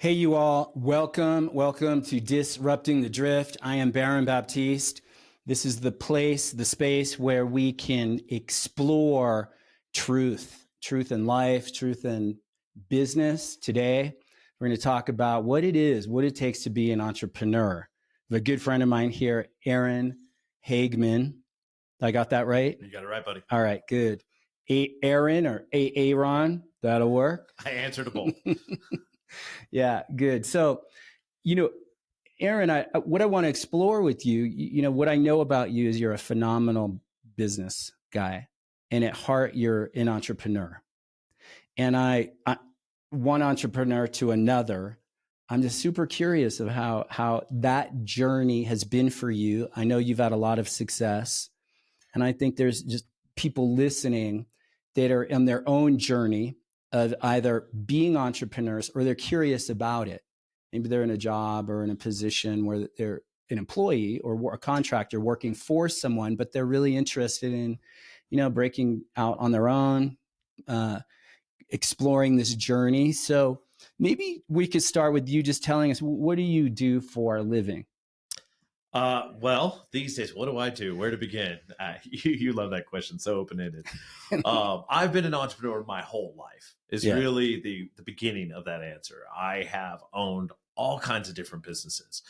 Hey, you all. Welcome to Disrupting the Drift. I am Baron Baptiste. This is the place, the space where we can explore truth in life, truth in business. Today, we're going to talk about what it is, what it takes to be an entrepreneur. I have a good friend of mine here, Aaron Hagman. I got that right? You got it right, buddy. All right, good. Aaron or Aaron, that'll work. I answered to both. Yeah, good. So, Aaron, what I want to explore with you, what I know about you is you're a phenomenal business guy, and at heart, you're an entrepreneur. And I one entrepreneur to another, I'm just super curious of how that journey has been for you. I know you've had a lot of success, and I think there's just people listening that are in their own journey of either being entrepreneurs or they're curious about it. Maybe they're in a job or in a position where they're an employee or a contractor working for someone, but they're really interested in, breaking out on their own, exploring this journey. So maybe we could start with you just telling us, what do you do for a living? Well, these days, what do I do? Where to begin? You love that question. So open-ended. I've been an entrepreneur my whole life is really the beginning of that answer. I have owned all kinds of different businesses,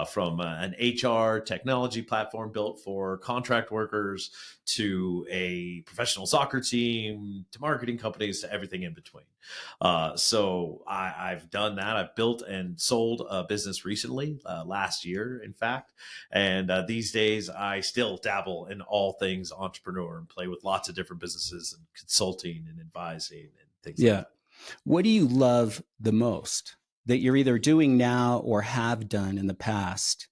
from an HR technology platform built for contract workers to a professional soccer team to marketing companies to everything in between. So I've done that. I've built and sold a business recently, last year, in fact. And these days, I still dabble in all things entrepreneur and play with lots of different businesses and consulting and advising and things like that. What do you love the most that you're either doing now or have done in the past?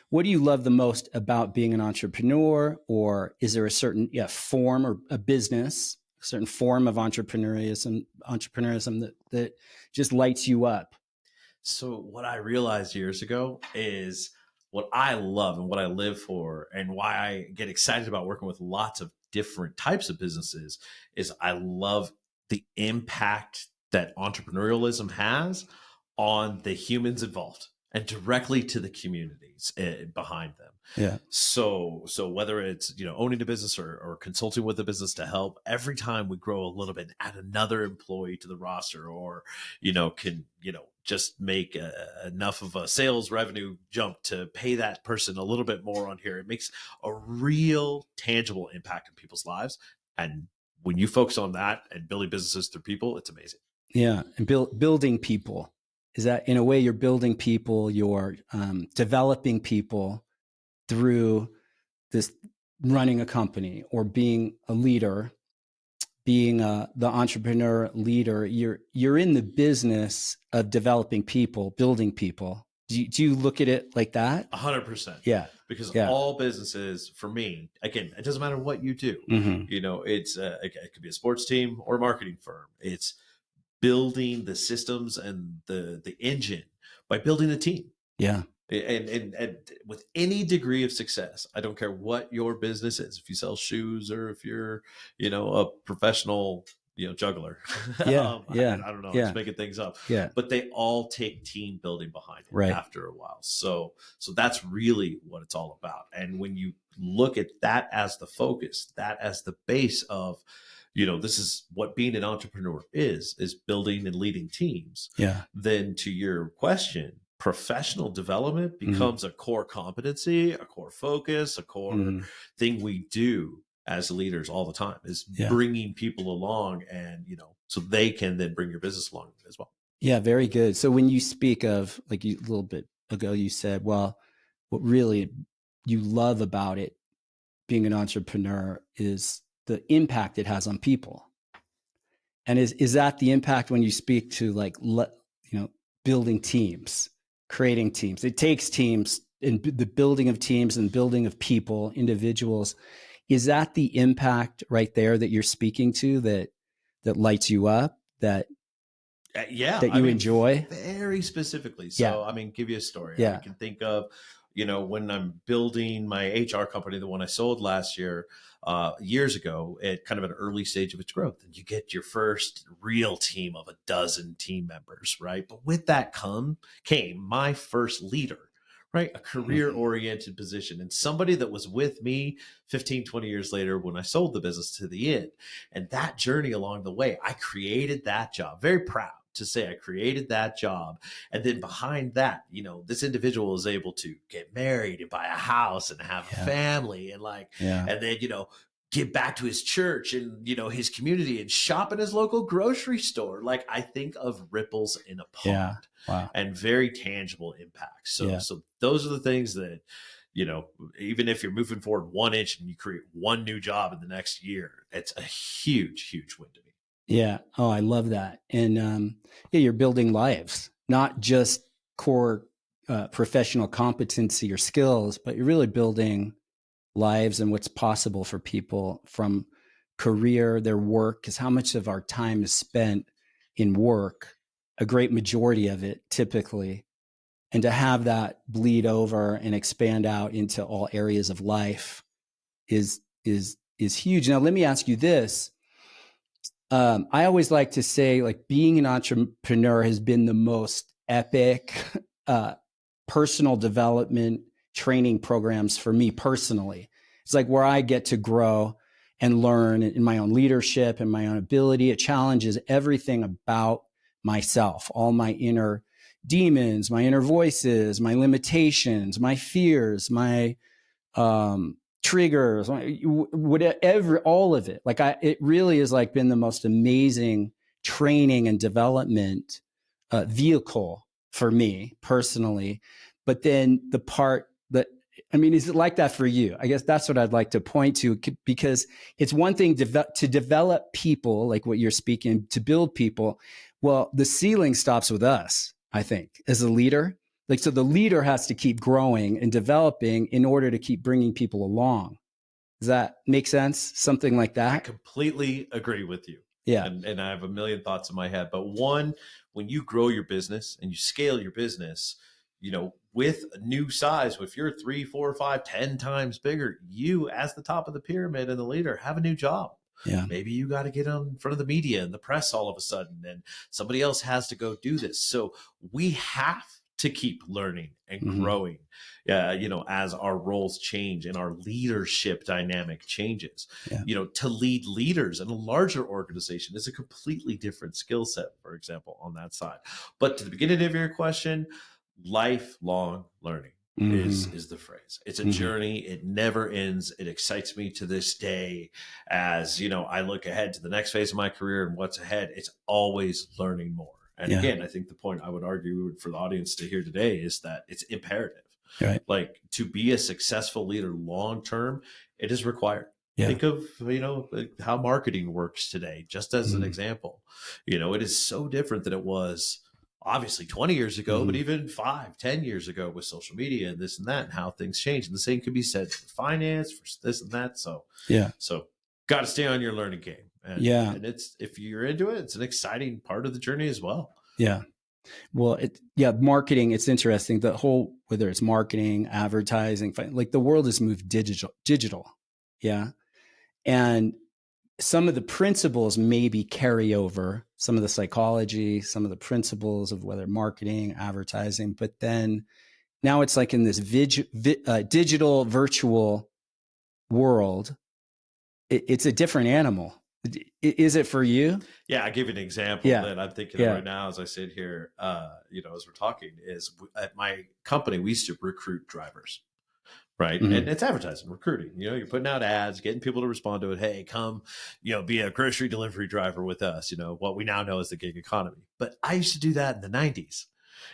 What do you love the most about being an entrepreneur? Or is there a certain form or a business, a certain form of entrepreneurism that just lights you up? So what I realized years ago is what I love and what I live for and why I get excited about working with lots of different types of businesses is I love the impact that entrepreneurialism has on the humans involved and directly to the communities behind them. Yeah. So whether it's, owning a business or consulting with a business to help, every time we grow a little bit, add another employee to the roster or, can, just make enough of a sales revenue jump to pay that person a little bit more on here. It makes a real tangible impact in people's lives. And when you focus on that and building businesses through people, it's amazing. Yeah. And building people. Is that in a way you're building people, you're developing people through this running a company or being a leader, being the entrepreneur leader, you're in the business of developing people, building people. Do you look at it like that? 100%. Yeah. Because all businesses, for me, again, it doesn't matter what you do. Mm-hmm. It's it could be a sports team or a marketing firm. It's building the systems and the engine by building a team. Yeah. And with any degree of success, I don't care what your business is. If you sell shoes or if you're, a professional, juggler. Yeah. I don't know. Just making things up. Yeah. But they all take team building behind it after a while. So that's really what it's all about. And when you look at that as the focus, that as the base of, this is what being an entrepreneur is building and leading teams. Yeah. Then to your question, professional development becomes a core competency, a core focus, a core thing we do as leaders all the time is bringing people along and, so they can then bring your business along as well. Yeah, very good. So when you speak of, like a little bit ago, you said, well, what really you love about it, being an entrepreneur, is the impact it has on people. And is that the impact when you speak to building teams, creating teams? It takes teams in the building of teams and building of people, individuals. Is that the impact right there that you're speaking to that lights you up, that you enjoy? Very specifically. So, give you a story. I can think of when I'm building my HR company, the one I sold last year, years ago, at kind of an early stage of its growth, and you get your first real team of a dozen team members, right? But with that came my first leader, right? A career oriented position, and somebody that was with me 15, 20 years later when I sold the business to the end. And that journey along the way, I created that job. Very proud to say I created that job. And then behind that, this individual is able to get married and buy a house and have a family, and and then, get back to his church and, his community, and shop in his local grocery store. Like, I think of ripples in a pond. Wow. And very tangible impacts. So those are the things that, even if you're moving forward 1 inch and you create one new job in the next year, it's a huge, huge win to me. Yeah. Oh, I love that. And you're building lives, not just core professional competency or skills, but you're really building lives and what's possible for people from career, their work, because how much of our time is spent in work, a great majority of it typically. And to have that bleed over and expand out into all areas of life is huge. Now, let me ask you this. I always like to say, like, being an entrepreneur has been the most epic personal development training programs for me personally. It's like where I get to grow and learn in my own leadership and my own ability. It challenges everything about myself, all my inner demons, my inner voices, my limitations, my fears, my triggers, whatever, all of it. It really has like been the most amazing training and development vehicle for me personally. But then the part that, is it like that for you? I guess that's what I'd like to point to, because it's one thing to develop people, like what you're speaking, to build people. Well, the ceiling stops with us, I think, as a leader. Like, so the leader has to keep growing and developing in order to keep bringing people along. Does that make sense? Something like that? I completely agree with you. Yeah. And I have a million thoughts in my head. But one, when you grow your business and you scale your business, with a new size, if you're 3, 4, 5, 10 times bigger, you, as the top of the pyramid and the leader, have a new job. Yeah. Maybe you got to get in front of the media and the press all of a sudden, and somebody else has to go do this. So we have to keep learning and growing, as our roles change and our leadership dynamic changes. To lead leaders in a larger organization is a completely different skill set, for example, on that side. But to the beginning of your question, lifelong learning is the phrase. It's a journey. It never ends. It excites me to this day. As I look ahead to the next phase of my career and what's ahead, it's always learning more. And again, I think the point I would argue for the audience to hear today is that it's imperative. Right. Like, to be a successful leader long term, it is required. Think of how marketing works today, just as an example. It is so different than it was obviously 20 years ago, but even 5, 10 years ago with social media and this and that, and how things change. And the same could be said for finance, for this and that. So got to stay on your learning game. And it's, if you're into it, it's an exciting part of the journey as well. Yeah. Well, marketing, it's interesting. The whole, whether it's marketing, advertising, like the world has moved digital. Yeah. And some of the principles maybe carry over, some of the psychology, some of the principles of whether marketing, advertising, but then now it's like in this digital virtual world, it's a different animal. Is it for you? Yeah, I'll give you an example that I'm thinking of right now as I sit here, as we're talking, is at my company, we used to recruit drivers. Right. And it's advertising, recruiting, you're putting out ads, getting people to respond to it. Hey, come, be a grocery delivery driver with us, what we now know as the gig economy. But I used to do that in the 90s.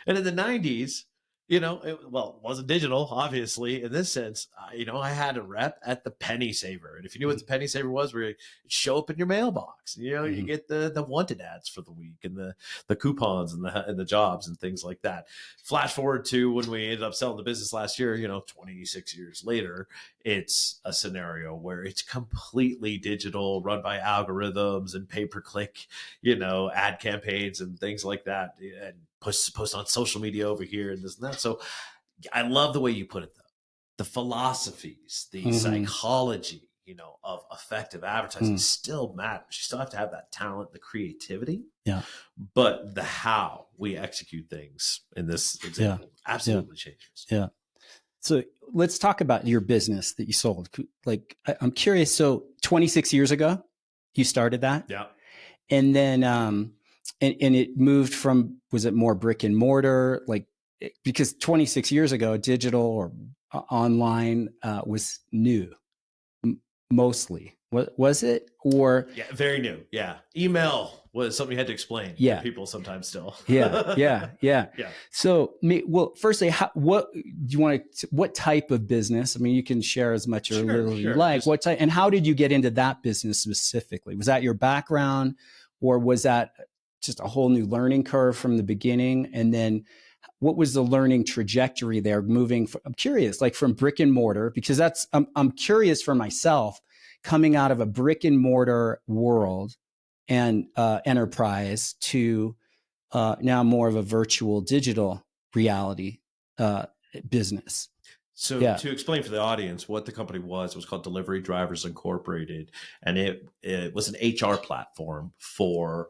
And in the 90s, it wasn't digital, obviously, in this sense. I had a rep at the Penny Saver. And if you knew what the Penny Saver was, where it show up in your mailbox, you get the wanted ads for the week and the coupons and the jobs and things like that. Flash forward to when we ended up selling the business last year, 26 years later, it's a scenario where it's completely digital, run by algorithms and pay-per-click, ad campaigns and things like that. And post on social media over here and this and that. So I love the way you put it, though. The philosophies, the psychology, of effective advertising still matters. You still have to have that talent, the creativity. Yeah. But the how we execute things in this example absolutely changes. Yeah. So let's talk about your business that you sold. Like, I'm curious. So 26 years ago, you started that? Yeah. And then, and it moved from, was it more brick and mortar? Like, because 26 years ago, digital or online was new, mostly. What was it? Or yeah, very new. Yeah, email was something you had to explain. Yeah, to people sometimes still. yeah. So, well, firstly, what do you want to? What type of business? I mean, you can share as much or little as you like. What type? And how did you get into that business specifically? Was that your background, or was that just a whole new learning curve from the beginning? And then, what was the learning trajectory there? I'm curious, like from brick and mortar, because I'm curious for myself, coming out of a brick and mortar world and enterprise to now more of a virtual digital reality business. So to explain for the audience what the company was called Delivery Drivers Incorporated, and it was an HR platform for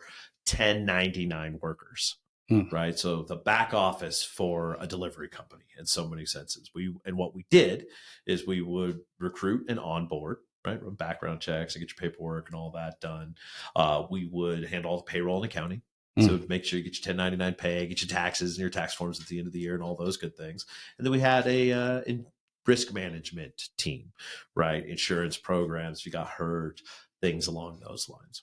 1099 workers. Right. So the back office for a delivery company in so many senses. What we did is we would recruit and onboard, right? Run background checks and get your paperwork and all that done. We would handle all the payroll and accounting. So make sure you get your 1099 pay, get your taxes and your tax forms at the end of the year and all those good things. And then we had a risk management team, right? Insurance programs, if you got hurt, things along those lines.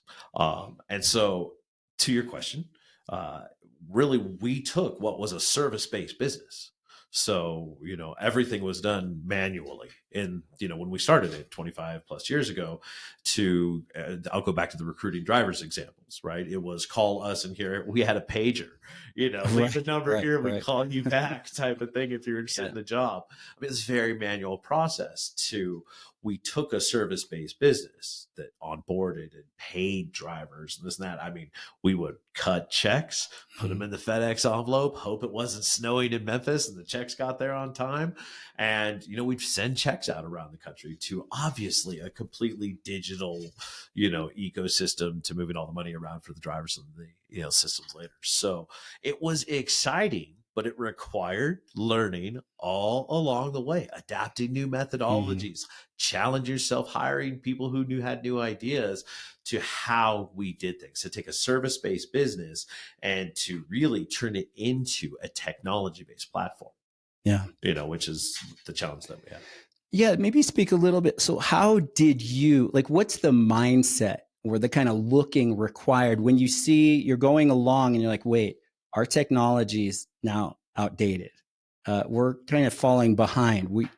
And so to your question, really we took what was a service-based business. So, everything was done manually. And, when we started it 25 plus years ago I'll go back to the recruiting drivers examples, right? It was call us and here we had a pager, leave the number here, we call you back type of thing if you're interested in the job. I mean, it's a very manual process we took a service-based business that onboarded and paid drivers and this and that. I mean, we would cut checks, put them in the FedEx envelope, hope it wasn't snowing in Memphis and the checks got there on time. And, we'd send checks out around the country to obviously a completely digital, ecosystem to moving all the money around for the drivers and the, systems later. So it was exciting, but it required learning all along the way, adapting new methodologies, challenge yourself, hiring people who had new ideas to how we did things, to take a service-based business and to really turn it into a technology-based platform. Yeah. Which is the challenge that we have. Yeah. Maybe speak a little bit. So how did you, what's the mindset or the kind of looking required when you see you're going along and you're like, wait, our technology is now outdated. We're kind of falling behind.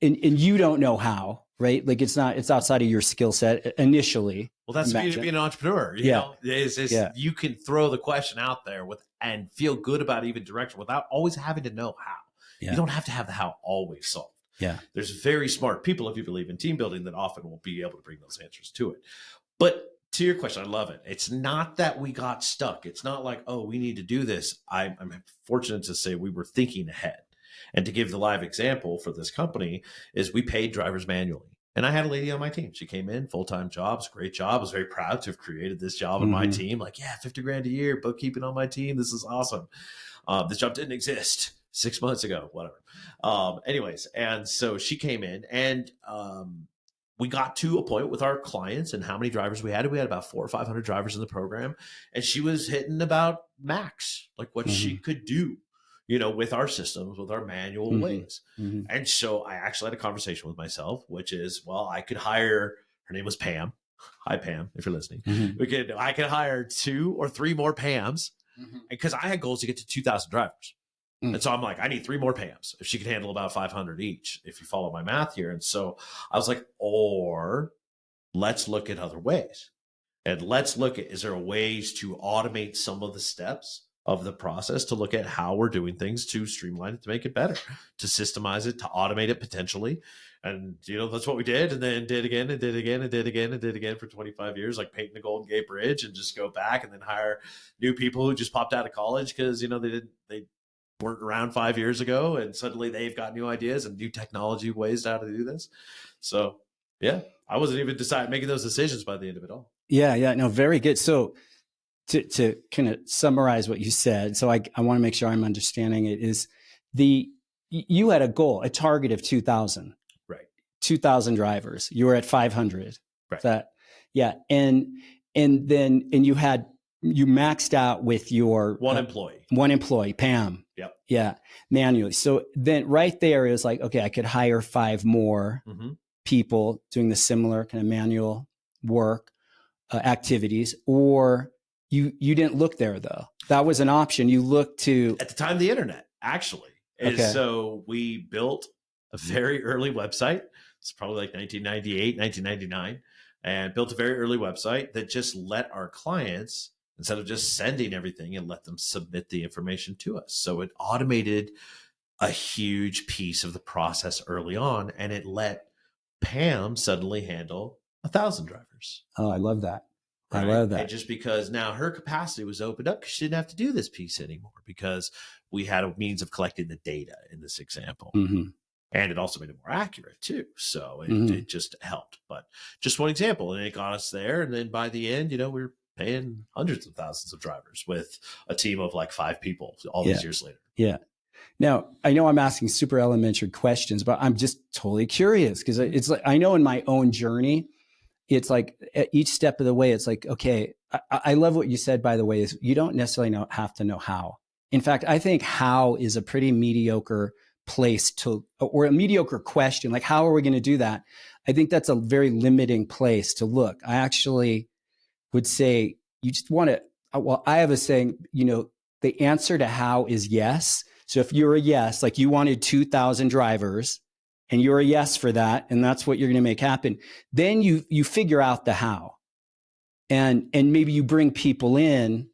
And you don't know how, right? It's outside of your skill set initially. Well, that's the beauty of being an entrepreneur. You know, you can throw the question out there and feel good about even direction without always having to know how. Yeah. You don't have to have the how always solved. Yeah. There's very smart people, if you believe in team building, that often will be able to bring those answers to it. But to your question, I love it. It's not that we got stuck. It's not like, oh, we need to do this. I'm fortunate to say we were thinking ahead. And to give the live example for this company is we paid drivers manually. And I had a lady on my team. She came in, full-time jobs, great job. I was very proud to have created this job on my team. Like, yeah, $50,000 a year, bookkeeping on my team. This is awesome. This job didn't exist 6 months ago, whatever. Anyways, and so she came in and we got to a point with our clients and how many drivers we had. We had about 400 or 500 drivers in the program. And she was hitting about max, like what she could do, with our systems, with our manual ways. And so I actually had a conversation with myself, which is, well, I could hire, her name was Pam. Hi, Pam, if you're listening. I could hire 2 or 3 more Pams because I had goals to get to 2,000 drivers. And so I'm like, I need 3 more Pams if she could handle about 500 each, if you follow my math here. And so I was like, or let's look at other ways. And let's look at, is there ways to automate some of the steps of the process, to look at how we're doing things, to streamline it, to make it better, to systemize it, to automate it potentially. And, that's what we did. And then did again and did again and did again and did again for 25 years, like painting the Golden Gate Bridge, and just go back and then hire new people who just popped out of college because, they weren't around 5 years ago, and suddenly they've got new ideas and new technology ways how to do this. So yeah, I wasn't even making those decisions by the end of it all. Yeah. No, very good. So to kind of summarize what you said, so I want to make sure I'm understanding it, is you had a goal, a target of 2,000. Right. 2,000 drivers. You were at 500. Right. Yeah. And then you maxed out with your one employee, Pam. Yep. Yeah. Manually. So then right there is like, okay, I could hire 5 more people doing the similar kind of manual work activities, or you didn't look there though. That was an option. You looked to at the time, the internet actually. Okay. So we built a very early website. It's probably like 1998, 1999, and built a very early website that just let our clients, instead of just sending everything, and let them submit the information to us. So it automated a huge piece of the process early on, and it let Pam suddenly handle 1,000 drivers. Oh, I love that. Right? I love that. And just because now her capacity was opened up because she didn't have to do this piece anymore, because we had a means of collecting the data in this example. And it also made it more accurate too. So it just helped. But just one example, and it got us there. And then by the end, we were paying hundreds of thousands of drivers with a team of like 5 people all these years later. Yeah. Now, I know I'm asking super elementary questions, but I'm just totally curious, because it's like, I know in my own journey, it's like at each step of the way, it's like, okay, I love what you said, by the way, is you don't necessarily have to know how. In fact, I think how is a pretty mediocre place or a mediocre question. Like, how are we going to do that? I think that's a very limiting place to look. I actually would say you just want to, well, I have a saying, the answer to how is yes. So if you're a yes, like you wanted 2,000 drivers and you're a yes for that, and that's what you're going to make happen, then you figure out the how. And maybe you bring people in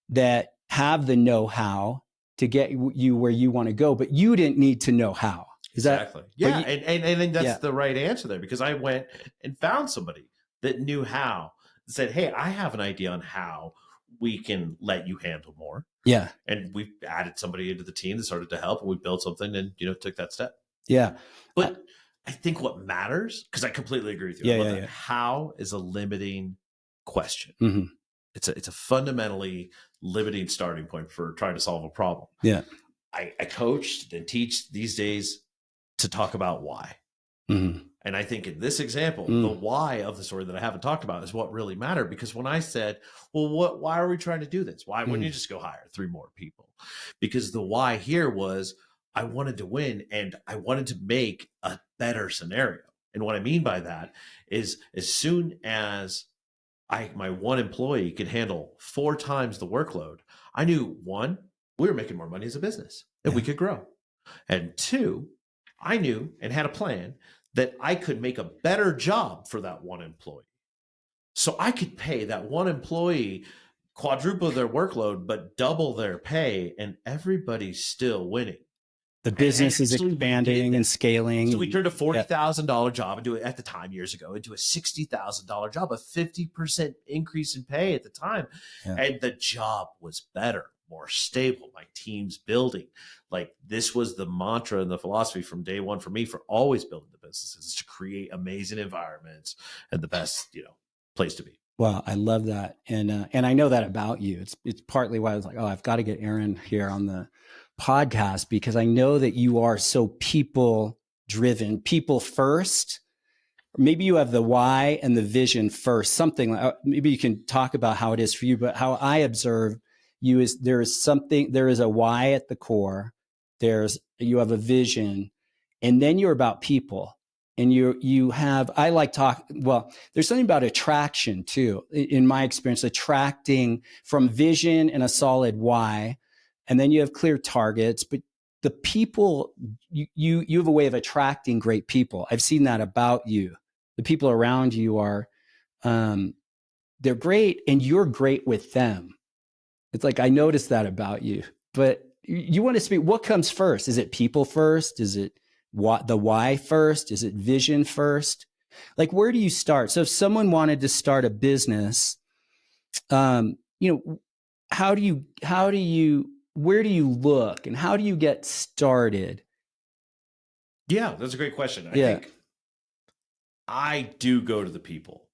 that have the know-how to get you where you want to go, but you didn't need to know how. Exactly. Yeah. And that's the right answer there, because I went and found somebody that knew how, said, hey, I have an idea on how we can let you handle more. Yeah. And we added somebody into the team that started to help, and we built something and, took that step. Yeah. But I think what matters, because I completely agree with you. Yeah. How is a limiting question. Mm-hmm. It's a fundamentally limiting starting point for trying to solve a problem. Yeah. I coached and teach these days to talk about why. And I think in this example, the why of the story that I haven't talked about is what really mattered. Because when I said, well, why are we trying to do this? Why wouldn't you just go hire 3 more people? Because the why here was I wanted to win, and I wanted to make a better scenario. And what I mean by that is, as soon as my one employee could handle 4 times the workload, I knew, 1, we were making more money as a business and we could grow. And 2, I knew and had a plan that I could make a better job for that one employee. So I could pay that one employee quadruple their workload, but double their pay, and everybody's still winning. The business is expanding and scaling. So we turned a $40,000 job into, at the time years ago, into a $60,000 job, a 50% increase in pay at the time. Yeah. And the job was better, more stable. My team's building. Like, this was the mantra and the philosophy from day one for me, for always building the businesses, to create amazing environments and the best, place to be. Wow, I love that. And I know that about you. It's partly why I was like, oh, I've got to get Aaron here on the podcast, because I know that you are so people driven, people first. Maybe you have the why and the vision first, something like, maybe you can talk about how it is for you, but how I observe you is there is a why at the core. You have a vision, and then you're about people. And you have, there's something about attraction too, in my experience, attracting from vision and a solid why. And then you have clear targets, but the people, you have a way of attracting great people. I've seen that about you. The people around you are, they're great, and you're great with them. It's like, I noticed that about you, but you want to speak, what comes first? Is it people first? Is it the why first? Is it vision first? Like, where do you start? So if someone wanted to start a business, how do you where do you look and how do you get started? Yeah, that's a great question. I Yeah. think I do go to the people,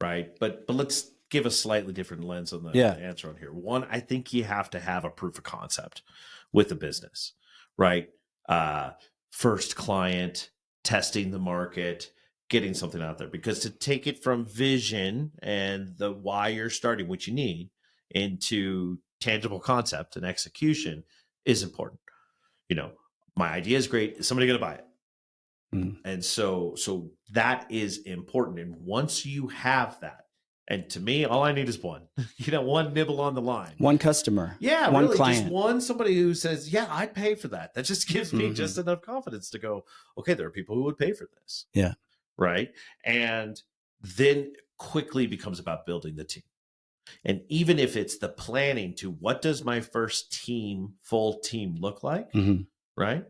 right? But let's give a slightly different lens on the answer on here. One, I think you have to have a proof of concept with the business, right? First client, testing the market, getting something out there. Because to take it from vision and the why you're starting, what you need, into tangible concept and execution is important. You know, my idea is great. Is somebody going to buy it? And so that is important. And once you have that, and to me, all I need is one, one nibble on the line, one customer, yeah, one really, client, just one, somebody who says, yeah, I'd pay for that. That just gives me just enough confidence to go, okay, there are people who would pay for this. Yeah. Right. And then quickly becomes about building the team. And even if it's the planning to what does my first full team look like? Right.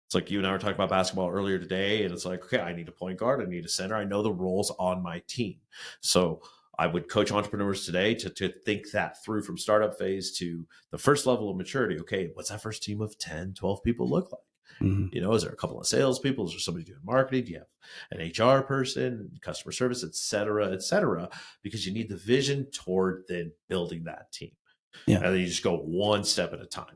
It's like you and I were talking about basketball earlier today, and it's like, okay, I need a point guard, I need a center. I know the roles on my team. So I would coach entrepreneurs today to think that through from startup phase to the first level of maturity. Okay, what's that first team of 10, 12 people look like? Is there a couple of salespeople? Is there somebody doing marketing? Do you have an HR person, customer service, et cetera, because you need the vision toward then building that team. Yeah. And then you just go one step at a time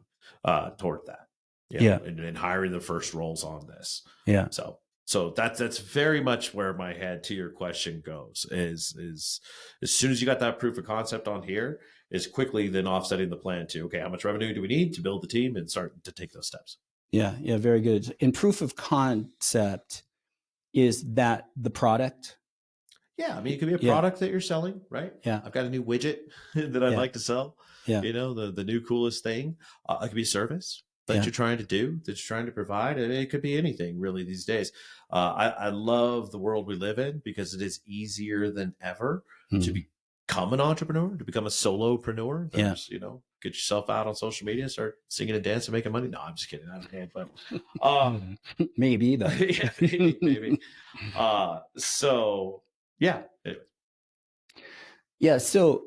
toward that. And hiring the first roles on this. Yeah. So that's very much where my head to your question goes is as soon as you got that proof of concept on here, is quickly then offsetting the plan to, okay, how much revenue do we need to build the team and start to take those steps? Yeah. Yeah. Very good. And proof of concept, is that the product? Yeah. I mean, it could be a product that you're selling, right? Yeah. I've got a new widget that I'd like to sell. Yeah. The new coolest thing. It could be a service that you're trying to do, that you're trying to provide. It could be anything really these days. I love the world we live in because it is easier than ever to become an entrepreneur, to become a solopreneur. Get yourself out on social media, start singing and dancing, making money. No, I'm just kidding. Out of hand, but maybe though. Yeah, maybe. So yeah. Anyway. Yeah. So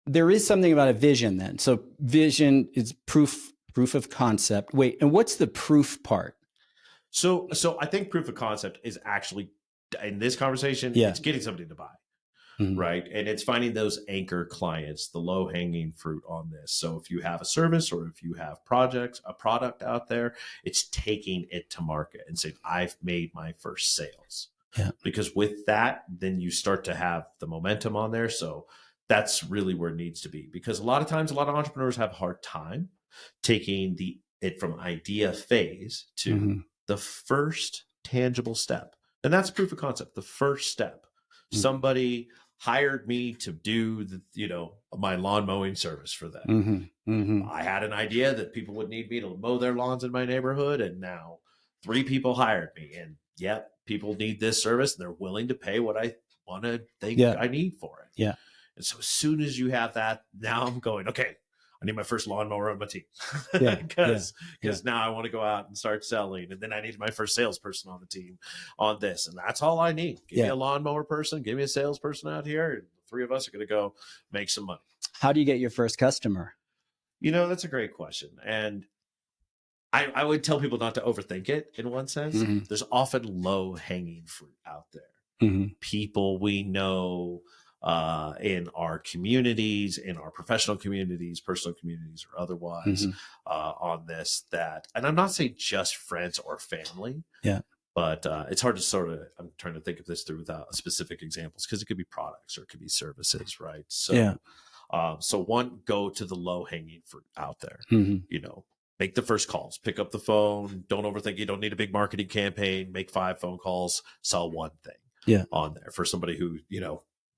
there is something about a vision then. So vision is proof of concept. Wait, and what's the proof part? So I think proof of concept is actually, in this conversation, it's getting somebody to buy. Right. And it's finding those anchor clients, the low hanging fruit on this. So if you have a service or if you have a product out there, it's taking it to market and saying, I've made my first sales. Yeah. Because with that, then you start to have the momentum on there. So that's really where it needs to be, because a lot of times, a lot of entrepreneurs have a hard time taking it from idea phase to the first tangible step. And that's proof of concept, the first step. Somebody hired me to do my lawn mowing service for them. I had an idea that people would need me to mow their lawns in my neighborhood. And now 3 people hired me, and people need this service and they're willing to pay what I want to think I need for it. Yeah. And so as soon as you have that, now I'm going, okay, I need my first lawnmower on my team. Because now I want to go out and start selling. And then I need my first salesperson on the team on this. And that's all I need. Give me a lawnmower person, give me a salesperson out here. And the 3 of us are going to go make some money. How do you get your first customer? That's a great question. And I would tell people not to overthink it in one sense. There's often low hanging fruit out there. People we know, in our communities, in our professional communities, personal communities, or otherwise, on this, and I'm not saying just friends or family. Yeah. But it's hard to I'm trying to think of this through without specific examples, because it could be products or it could be services, right? So, so one, go to the low hanging fruit out there, make the first calls, pick up the phone. Don't overthink. You don't need a big marketing campaign. Make 5 phone calls, sell one thing on there for somebody who,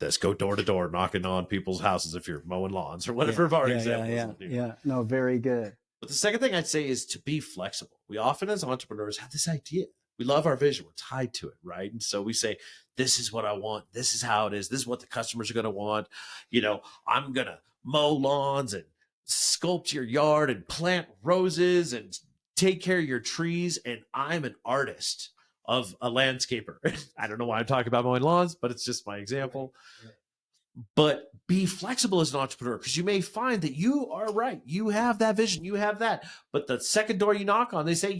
let's go door to door, knocking on people's houses if you're mowing lawns or whatever of our examples. Yeah. No, very good. But the second thing I'd say is to be flexible. We often, as entrepreneurs, have this idea. We love our vision. We're tied to it, right? And so we say, this is what I want. This is how it is. This is what the customers are going to want. I'm going to mow lawns and sculpt your yard and plant roses and take care of your trees. And I'm an artist of a landscaper. I don't know why I'm talking about mowing lawns, but it's just my example. but be flexible as an entrepreneur, because you may find that you are right. You have that vision, you have that. But the second door you knock on, they say,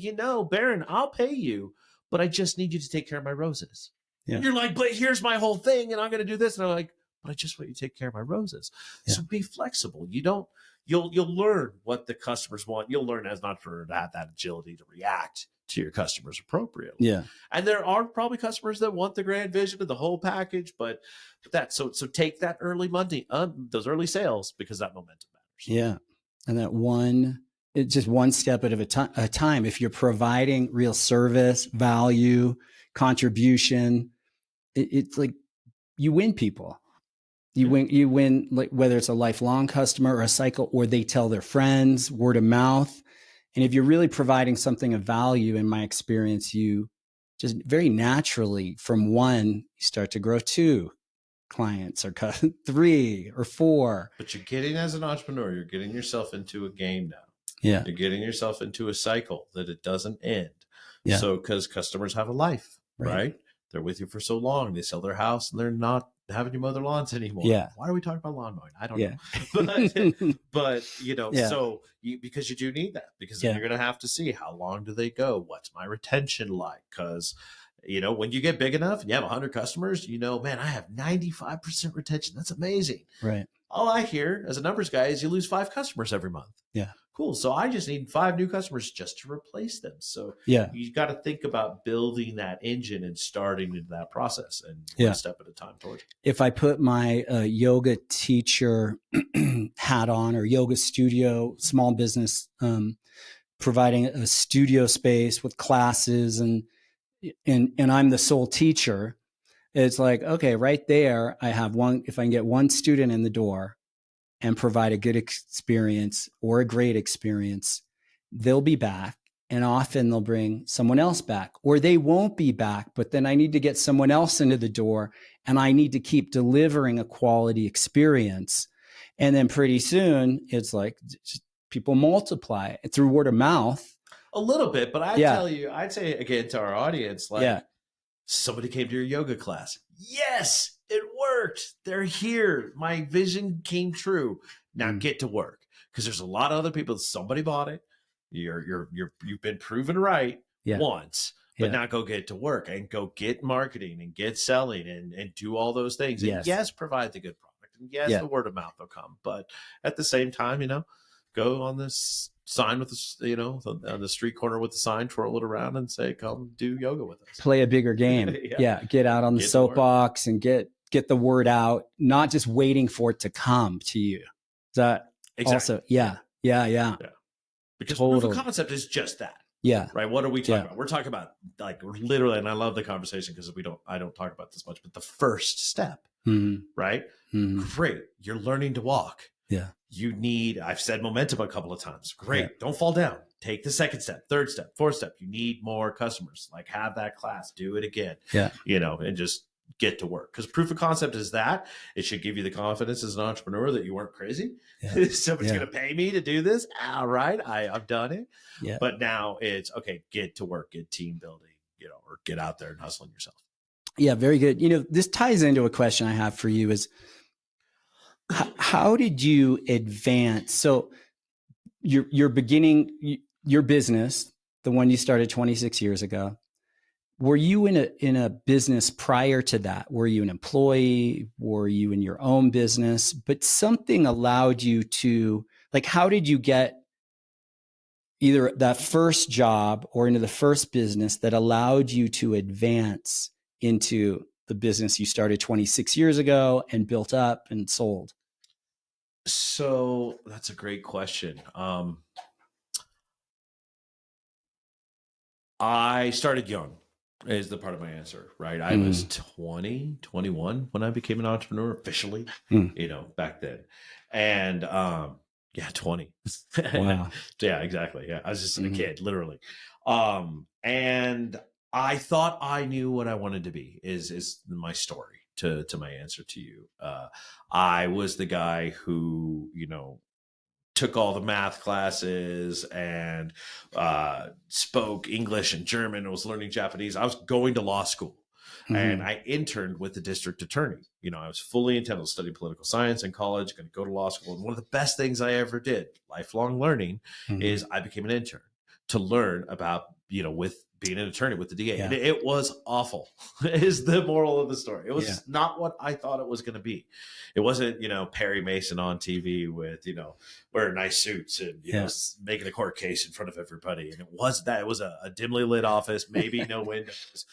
Baron, I'll pay you, but I just need you to take care of my roses. Yeah. And you're like, but here's my whole thing, and I'm going to do this. And I'm like, but I just want you to take care of my roses. Yeah. So be flexible. You'll learn what the customers want. You'll learn as an entrepreneur to have that agility to react to your customers appropriately. Yeah. And there are probably customers that want the grand vision of the whole package, but so take that early Monday, those early sales, because that momentum matters. Yeah. And it's just one step at a time. If you're providing real service, value, contribution, it's like you win people. You win, like whether it's a lifelong customer or a cycle, or they tell their friends, word of mouth. And if you're really providing something of value, in my experience, you just very naturally from one, you start to grow 2 clients or 3 or 4. But you're getting, as an entrepreneur, you're getting yourself into a game now. Yeah. You're getting yourself into a cycle that it doesn't end. Yeah. So, because customers have a life, right? They're with you for so long. They sell their house and they're not having you mow their lawns anymore. Yeah. Why are we talking about lawn mowing? I don't know. But so because you do need that, because then you're going to have to see, how long do they go? What's my retention like? Because, when you get big enough and you have 100 customers, man, I have 95% retention. That's amazing. Right. All I hear as a numbers guy is you lose 5 customers every month. Yeah. Cool. So I just need 5 new customers just to replace them. So you got to think about building that engine and starting into that process, and one step at a time towards it. If I put my yoga teacher hat on, or yoga studio, small business, providing a studio space with classes, and I'm the sole teacher, it's like, okay, right there, I have one. If I can get one student in the door and provide a good experience or a great experience, they'll be back. And often they'll bring someone else back, or they won't be back, but then I need to get someone else into the door, and I need to keep delivering a quality experience. And then pretty soon it's like people multiply through word of mouth. A little bit, but I'd say again to our audience, like, somebody came to your yoga class. Yes, it worked. They're here. My vision came true. Now get to work, because there's a lot of other people. Somebody bought it. You've been proven right once, but now go get to work and go get marketing and get selling and do all those things. And yes, provide the good product, and the word of mouth will come. But at the same time, go on this sign with on the street corner with the sign, twirl it around and say, come do yoga with us. Play a bigger game. Get out on the soapbox and get the word out, not just waiting for it to come to you. Is that also? Yeah. Because proof of concept is just that. Yeah. Right. What are we talking about? We're talking about, like, literally, and I love the conversation because I don't talk about this much, but the first step, right? Great. You're learning to walk. Yeah. I've said momentum a couple of times. Great. Yeah. Don't fall down. Take the second step, third step, fourth step. You need more customers. Like, have that class, do it again. Yeah. And just get to work. Because proof of concept is that it should give you the confidence as an entrepreneur that you weren't crazy. Yeah. Somebody's going to pay me to do this. All right. I've done it. Yeah. But now it's okay, get to work, get team building, or get out there and hustling yourself. Yeah. Very good. This ties into a question I have for you is, how did you advance? So you're beginning your business, the one you started 26 years ago. Were you in a business prior to that? Were you an employee? Were you in your own business? But something allowed you to, like, how did you get either that first job or into the first business that allowed you to advance into the business you started 26 years ago and built up and sold? So that's a great question. I started young is the part of my answer, right? I was 20, 21 when I became an entrepreneur officially, back then. And 20. Wow. Yeah, exactly. Yeah. I was just a kid, literally. And I thought I knew what I wanted to be is my story. To my answer to you, I was the guy who, took all the math classes and spoke English and German and was learning Japanese. I was going to law school. and I interned with the district attorney. I was fully intent on studying political science in college, going to go to law school. And one of the best things I ever did, lifelong learning, is I became an intern to learn about, with being an attorney with the DA. Yeah. And it was awful, is the moral of the story. It was not what I thought it was going to be. It wasn't, Perry Mason on TV with, wearing nice suits and, making a court case in front of everybody. And it was that. It was a dimly lit office, maybe no windows,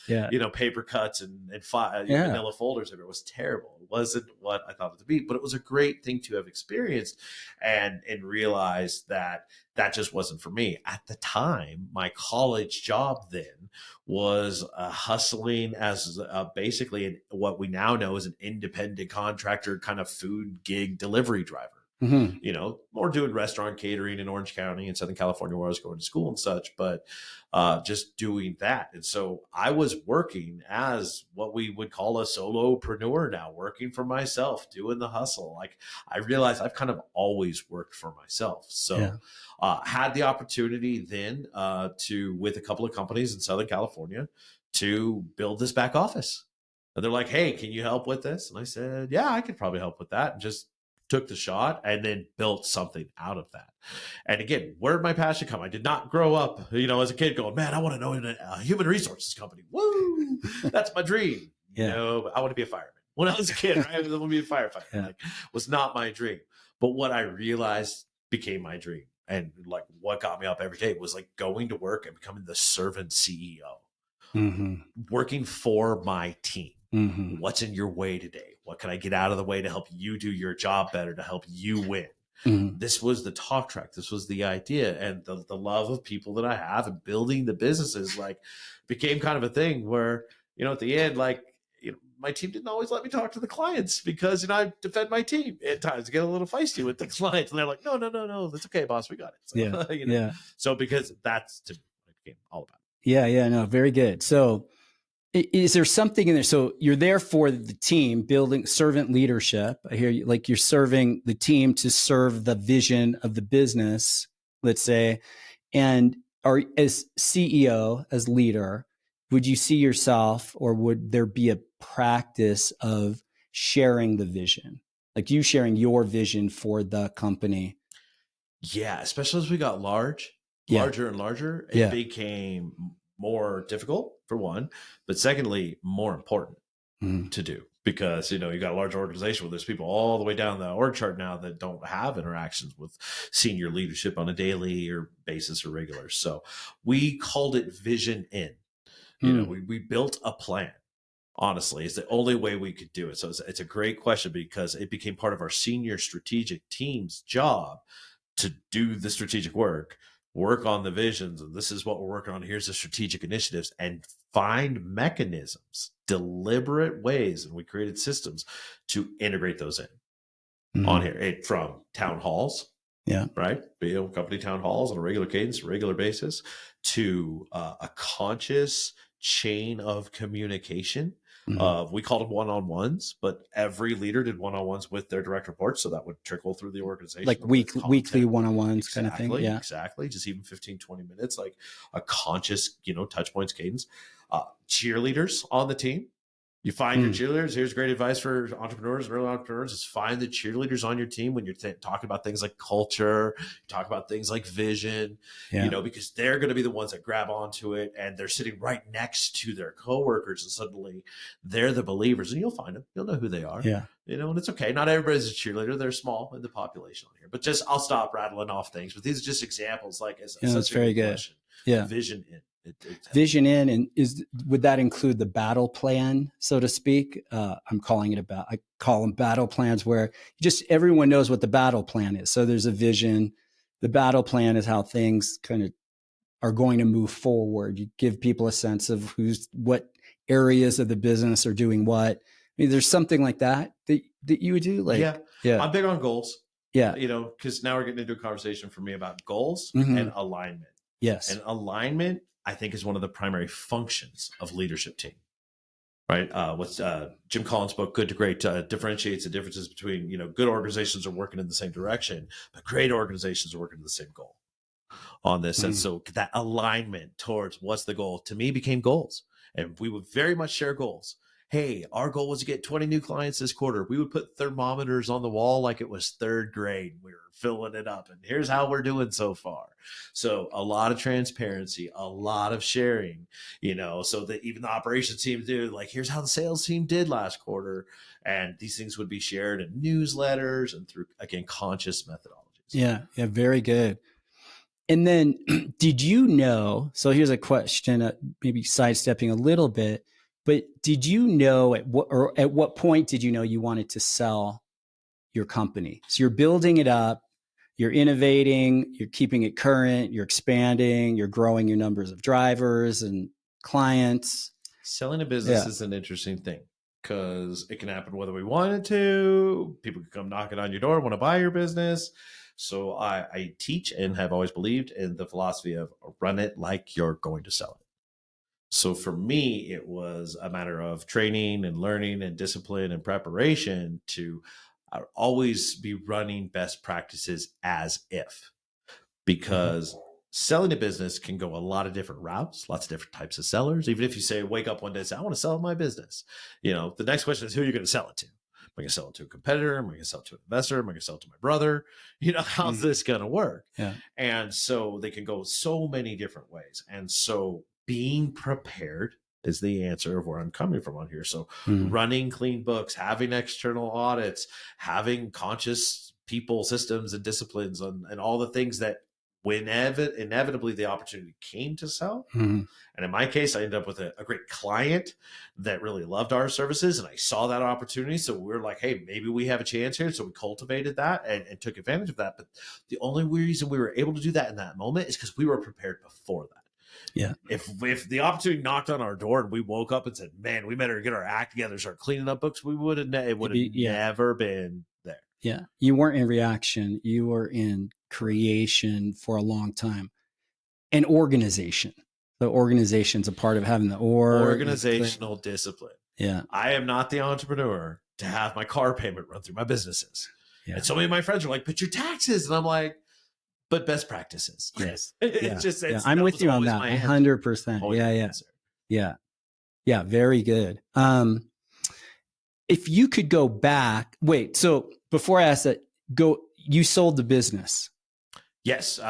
paper cuts and manila folders. It was terrible. It wasn't what I thought it to be, but it was a great thing to have experienced and realized that just wasn't for me. At the time, my college job then was hustling as basically what we now know as an independent contractor kind of food gig delivery driver. More doing restaurant catering in Orange County in Southern California where I was going to school and such, but just doing that. And so I was working as what we would call a solopreneur now, working for myself, doing the hustle. Like I realized I've kind of always worked for myself. So had the opportunity then with a couple of companies in Southern California to build this back office. And they're like, hey, can you help with this? And I said, yeah, I could probably help with that. And just took the shot and then built something out of that. And again, where did my passion come? I did not grow up, as a kid going, man, I want to know in a human resources company. Woo! That's my dream. I want to be a fireman. When I was a kid, right? I want to be a firefighter. Was not my dream. But what I realized became my dream. And what got me up every day was going to work and becoming the servant CEO, working for my team. What's in your way today? What can I get out of the way to help you do your job better, to help you win? This was the talk track. This was the idea. And the love of people that I have and building the businesses became kind of a thing where, at the end, my team didn't always let me talk to the clients because, I defend my team at times, get a little feisty with the clients. And they're like, no, that's okay, boss. We got it. So, So because that's to me what it became all about. No, very good. So is there something in there? So you're there for the team, building servant leadership. I hear you, you're serving the team to serve the vision of the business, let's say. And as CEO, as leader, would you see yourself, or would there be a practice of sharing the vision? You sharing your vision for the company? Yeah, especially as we got larger and larger, it became more difficult for one, but secondly, more important to do because, you got a large organization where there's people all the way down the org chart now that don't have interactions with senior leadership on a daily or basis or regular. So we called it Vision In. We built a plan. Honestly, it's the only way we could do it. So it's a great question because it became part of our senior strategic team's job to do the strategic work on the visions. And this is what we're working on. Here's the strategic initiatives and find mechanisms, deliberate ways. And we created systems to integrate those in on here from town halls. Right. Company town halls on a regular cadence, regular basis to a conscious chain of communication. We called them one-on-ones, but every leader did one-on-ones with their direct reports. So that would trickle through the organization. Weekly one-on-ones kind of thing. Yeah, exactly. Just even 15, 20 minutes, a conscious, touch points cadence. Cheerleaders on the team. You find your cheerleaders. Here's great advice for entrepreneurs and early entrepreneurs is find the cheerleaders on your team when you're talking about things like culture, talk about things like vision, because they're going to be the ones that grab onto it and they're sitting right next to their coworkers and suddenly they're the believers and you'll find them. You'll know who they are. And it's okay. Not everybody's a cheerleader. They're small in the population on here, but I'll stop rattling off things, but these are just examples that's very good. Question. Vision In. Vision In, and would that include the battle plan, so to speak? I call them battle plans where everyone knows what the battle plan is. So there's a vision. The battle plan is how things kind of are going to move forward. You give people a sense of what areas of the business are doing what. I mean, there's something like that you would do. I'm big on goals. Yeah. Because now we're getting into a conversation for me about goals and alignment. Yes. And alignment, I think, is one of the primary functions of leadership team, right? What's Jim Collins' book, Good to Great, differentiates the differences between, good organizations are working in the same direction, but great organizations are working to the same goal on this. And so that alignment towards what's the goal to me became goals. And we would very much share goals. hey, our goal was to get 20 new clients this quarter. We would put thermometers on the wall like it was third grade. We were filling it up, and here's how we're doing so far. So a lot of transparency, a lot of sharing, so that even the operations team do, like, here's how the sales team did last quarter. And these things would be shared in newsletters and through, again, conscious methodologies. Yeah. Very good. And then did you know, so here's a question, maybe sidestepping a little bit, but did you know at what point did you know you wanted to sell your company? So you're building it up, you're innovating, you're keeping it current, you're expanding, you're growing your numbers of drivers and clients. Selling a business is an interesting thing because it can happen whether we wanted to. People can come knocking on your door, want to buy your business. So I teach and have always believed in the philosophy of run it like you're going to sell it. So for me, it was a matter of training and learning and discipline and preparation to always be running best practices as if, because selling a business can go a lot of different routes, lots of different types of sellers. Even if you say, wake up one day and say, I want to sell my business, the next question is, who are you going to sell it to? Am I going to sell it to a competitor? Am I going to sell it to an investor? Am I going to sell it to my brother? How's this going to work? Yeah. And so they can go so many different ways. And so being prepared is the answer of where I'm coming from on here. So running clean books, having external audits, having conscious people, systems, and disciplines, and all the things that inevitably the opportunity came to sell. And in my case, I ended up with a great client that really loved our services, and I saw that opportunity. So we were like, hey, maybe we have a chance here. So we cultivated that and took advantage of that. But the only reason we were able to do that in that moment is because we were prepared before that. Yeah. If the opportunity knocked on our door and we woke up and said, man, we better get our act together, start cleaning up books, it would have never been there. Yeah. You weren't in reaction. You were in creation for a long time. And organization. The organization's a part of having the organizational discipline. Yeah. I am not the entrepreneur to have my car payment run through my businesses. Yeah. And so many of my friends are like, but your taxes. And I'm like, but best practices. Yes. I'm with you on that. 100%. Yeah. Very good. If you could go back, so before I ask that, you sold the business. Yes.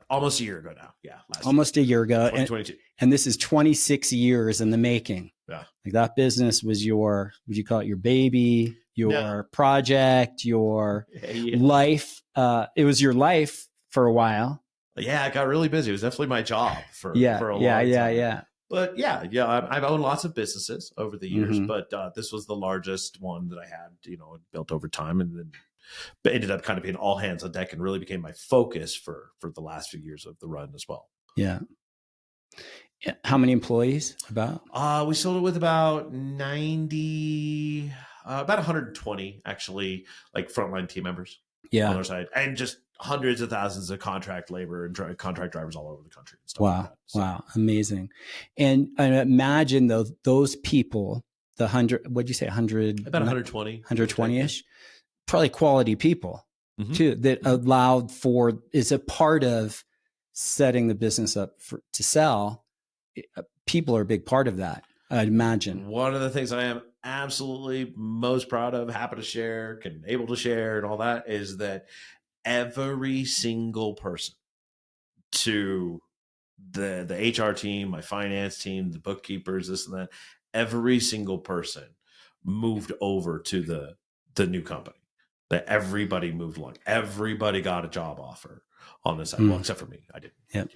Almost a year ago now. Yeah. Almost a year ago. 2022. And this is 26 years in the making. Yeah. Like that business was would you call it your baby, your project, your life? It was your life for a while. Yeah. It got really busy. It was definitely my job for a long time. Yeah. But I've owned lots of businesses over the years, but this was the largest one that I had, built over time, and then ended up kind of being all hands on deck and really became my focus for the last few years of the run as well. Yeah. How many employees about? We sold it with about 90, about 120 actually, like frontline team members. Yeah. On our side, and just hundreds of thousands of contract labor and contract drivers all over the country. And stuff wow. Like that. So. Wow. Amazing. And I imagine those people, the 100, what'd you say? 100, about 120, 120-ish, probably quality people too, that allowed is a part of setting the business up to sell. People are a big part of that, I'd imagine. One of the things I am absolutely most proud of, happy to share, able to share and all that is that every single person, to the HR team, my finance team, the bookkeepers, this and that, every single person moved over to the new company. That everybody moved along. Everybody got a job offer on this side. Well, except for me. I didn't. Yep.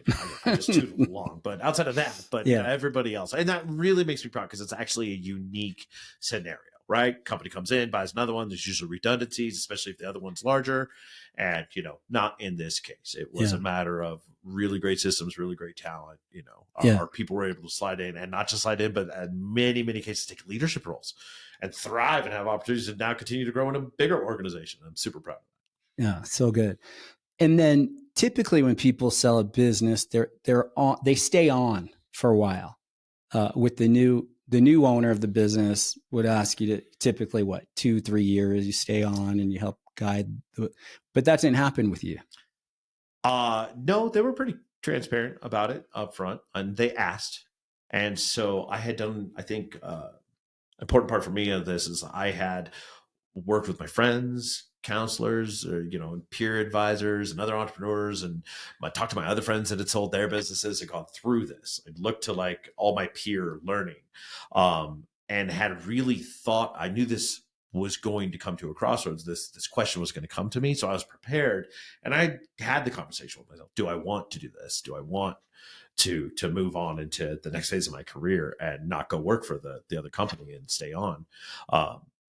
I just tootled along. But outside of that, everybody else. And that really makes me proud because it's actually a unique scenario, right? Company comes in, buys another one. There's usually redundancies, especially if the other one's larger. And, not in this case. It was a matter of really great systems, really great talent. Our people were able to slide in, and not just slide in, but in many, many cases take leadership roles and thrive and have opportunities to now continue to grow in a bigger organization. I'm super proud of that. Yeah, so good. And then typically when people sell a business, they stay on for a while. With the new owner of the business would ask you to typically 2-3 years, you stay on and you help guide. But that didn't happen with you. No, they were pretty transparent about it up front, and they asked. And so I had done, I think, important part for me of this is I had worked with my friends, counselors, or, you know, peer advisors and other entrepreneurs. And I talked to my other friends that had sold their businesses and gone through this. I looked to like all my peer learning, and had really thought, I knew this was going to come to a crossroads. This question was going to come to me. So I was prepared, and I had the conversation with myself. Do I want to do this? Do I want to move on into the next phase of my career and not go work for the other company and stay on?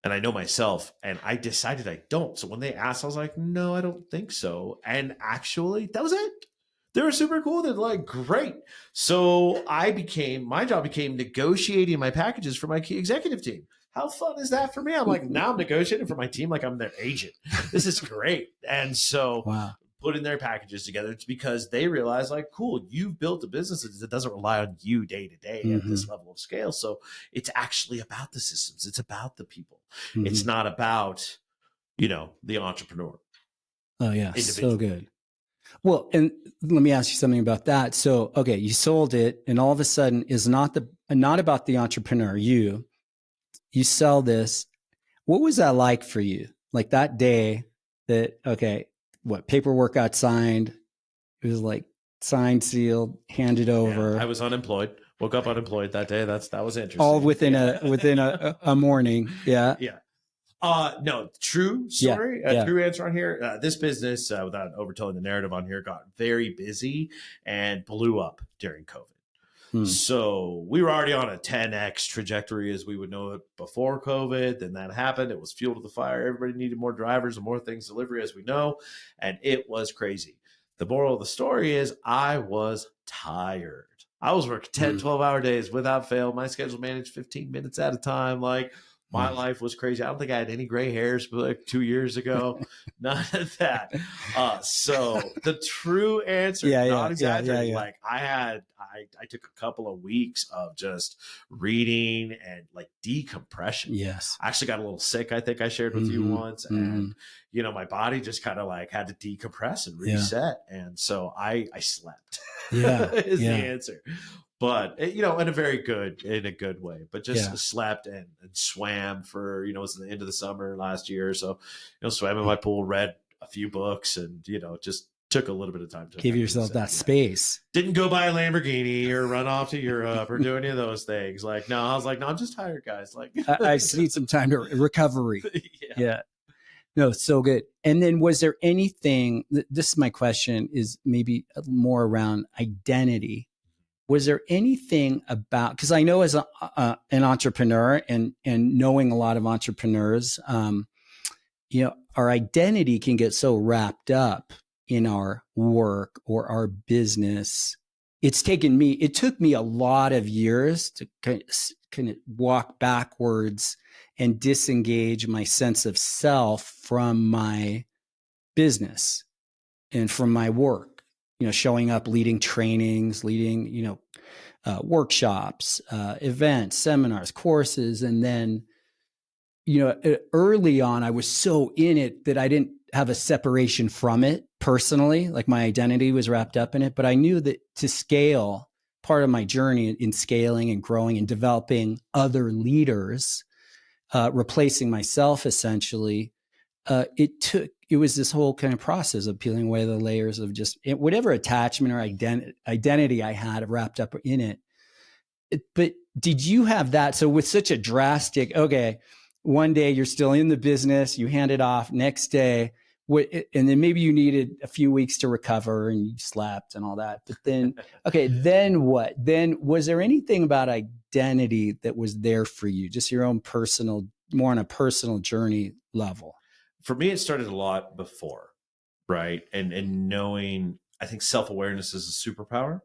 And I know myself, and I decided I don't. So when they asked, I was like, no, I don't think so. And actually, that was it. They were super cool. They're like, great. So my job became negotiating my packages for my key executive team. How fun is that for me? I'm like, now I'm negotiating for my team like I'm their agent. This is great. And so Wow. putting their packages together, it's because they realize, like, cool, you've built a business that doesn't rely on you day to day at this level of scale. So it's actually about the systems. It's about the people. It's not about, you know, the entrepreneur. Oh yeah. So good. Well, and let me ask you something about that. So, okay, you sold it, and all of a sudden is not about the entrepreneur. You sell this. What was that like for you? Like that day that, okay, what paperwork got signed? It was like signed, sealed, handed over. Yeah, I was unemployed. Woke up unemployed that day. That was interesting. All within a morning. Yeah. Yeah. No, true story. True answer on here. This business, without overtelling the narrative on here, got very busy and blew up during COVID. So we were already on a 10x trajectory as we would know it before COVID. Then that happened. It was fuel to the fire. Everybody needed more drivers and more things delivery, as we know. And it was crazy. The moral of the story is I was tired. I was working 10, 12-hour days without fail. My schedule managed 15 minutes at a time. Like, my life was crazy. I don't think I had any gray hairs like 2 years ago. None of that. So the true answer, not exaggerating. Like I took a couple of weeks of just reading and like decompression. Yes. I actually got a little sick. I think I shared with you once, and you know, my body just kind of like had to decompress and reset. And so I slept. Is the answer. But, you know, in a good way, but just slept and swam for, you know, it was the end of the summer last year. So, you know, swam in my pool, read a few books, and, you know, just took a little bit of time to give yourself that space. Didn't go buy a Lamborghini or run off to Europe or do any of those things. Like, no, I was like, no, I'm just tired, guys. Like, I just need some time to recovery. Yeah. No, so good. And then was there anything, this is my question, is maybe more around identity. Was there anything about, because I know as an entrepreneur and knowing a lot of entrepreneurs, you know, our identity can get so wrapped up in our work or our business. It took me a lot of years to kind of walk backwards and disengage my sense of self from my business and from my work. You know, showing up, leading trainings, leading, you know, workshops, events, seminars, courses. And then, you know, early on, I was so in it that I didn't have a separation from it personally. Like my identity was wrapped up in it. But I knew that to scale, part of my journey in scaling and growing and developing other leaders, replacing myself essentially, it was this whole kind of process of peeling away the layers of just whatever attachment or identity I had wrapped up in it. But did you have that? So with such a drastic, okay, one day you're still in the business, you hand it off, next day, and then maybe you needed a few weeks to recover and you slept and all that. But then, okay, then what? Then was there anything about identity that was there for you? Just your own personal, more on a personal journey level? For me, it started a lot before, right? And knowing, I think self-awareness is a superpower.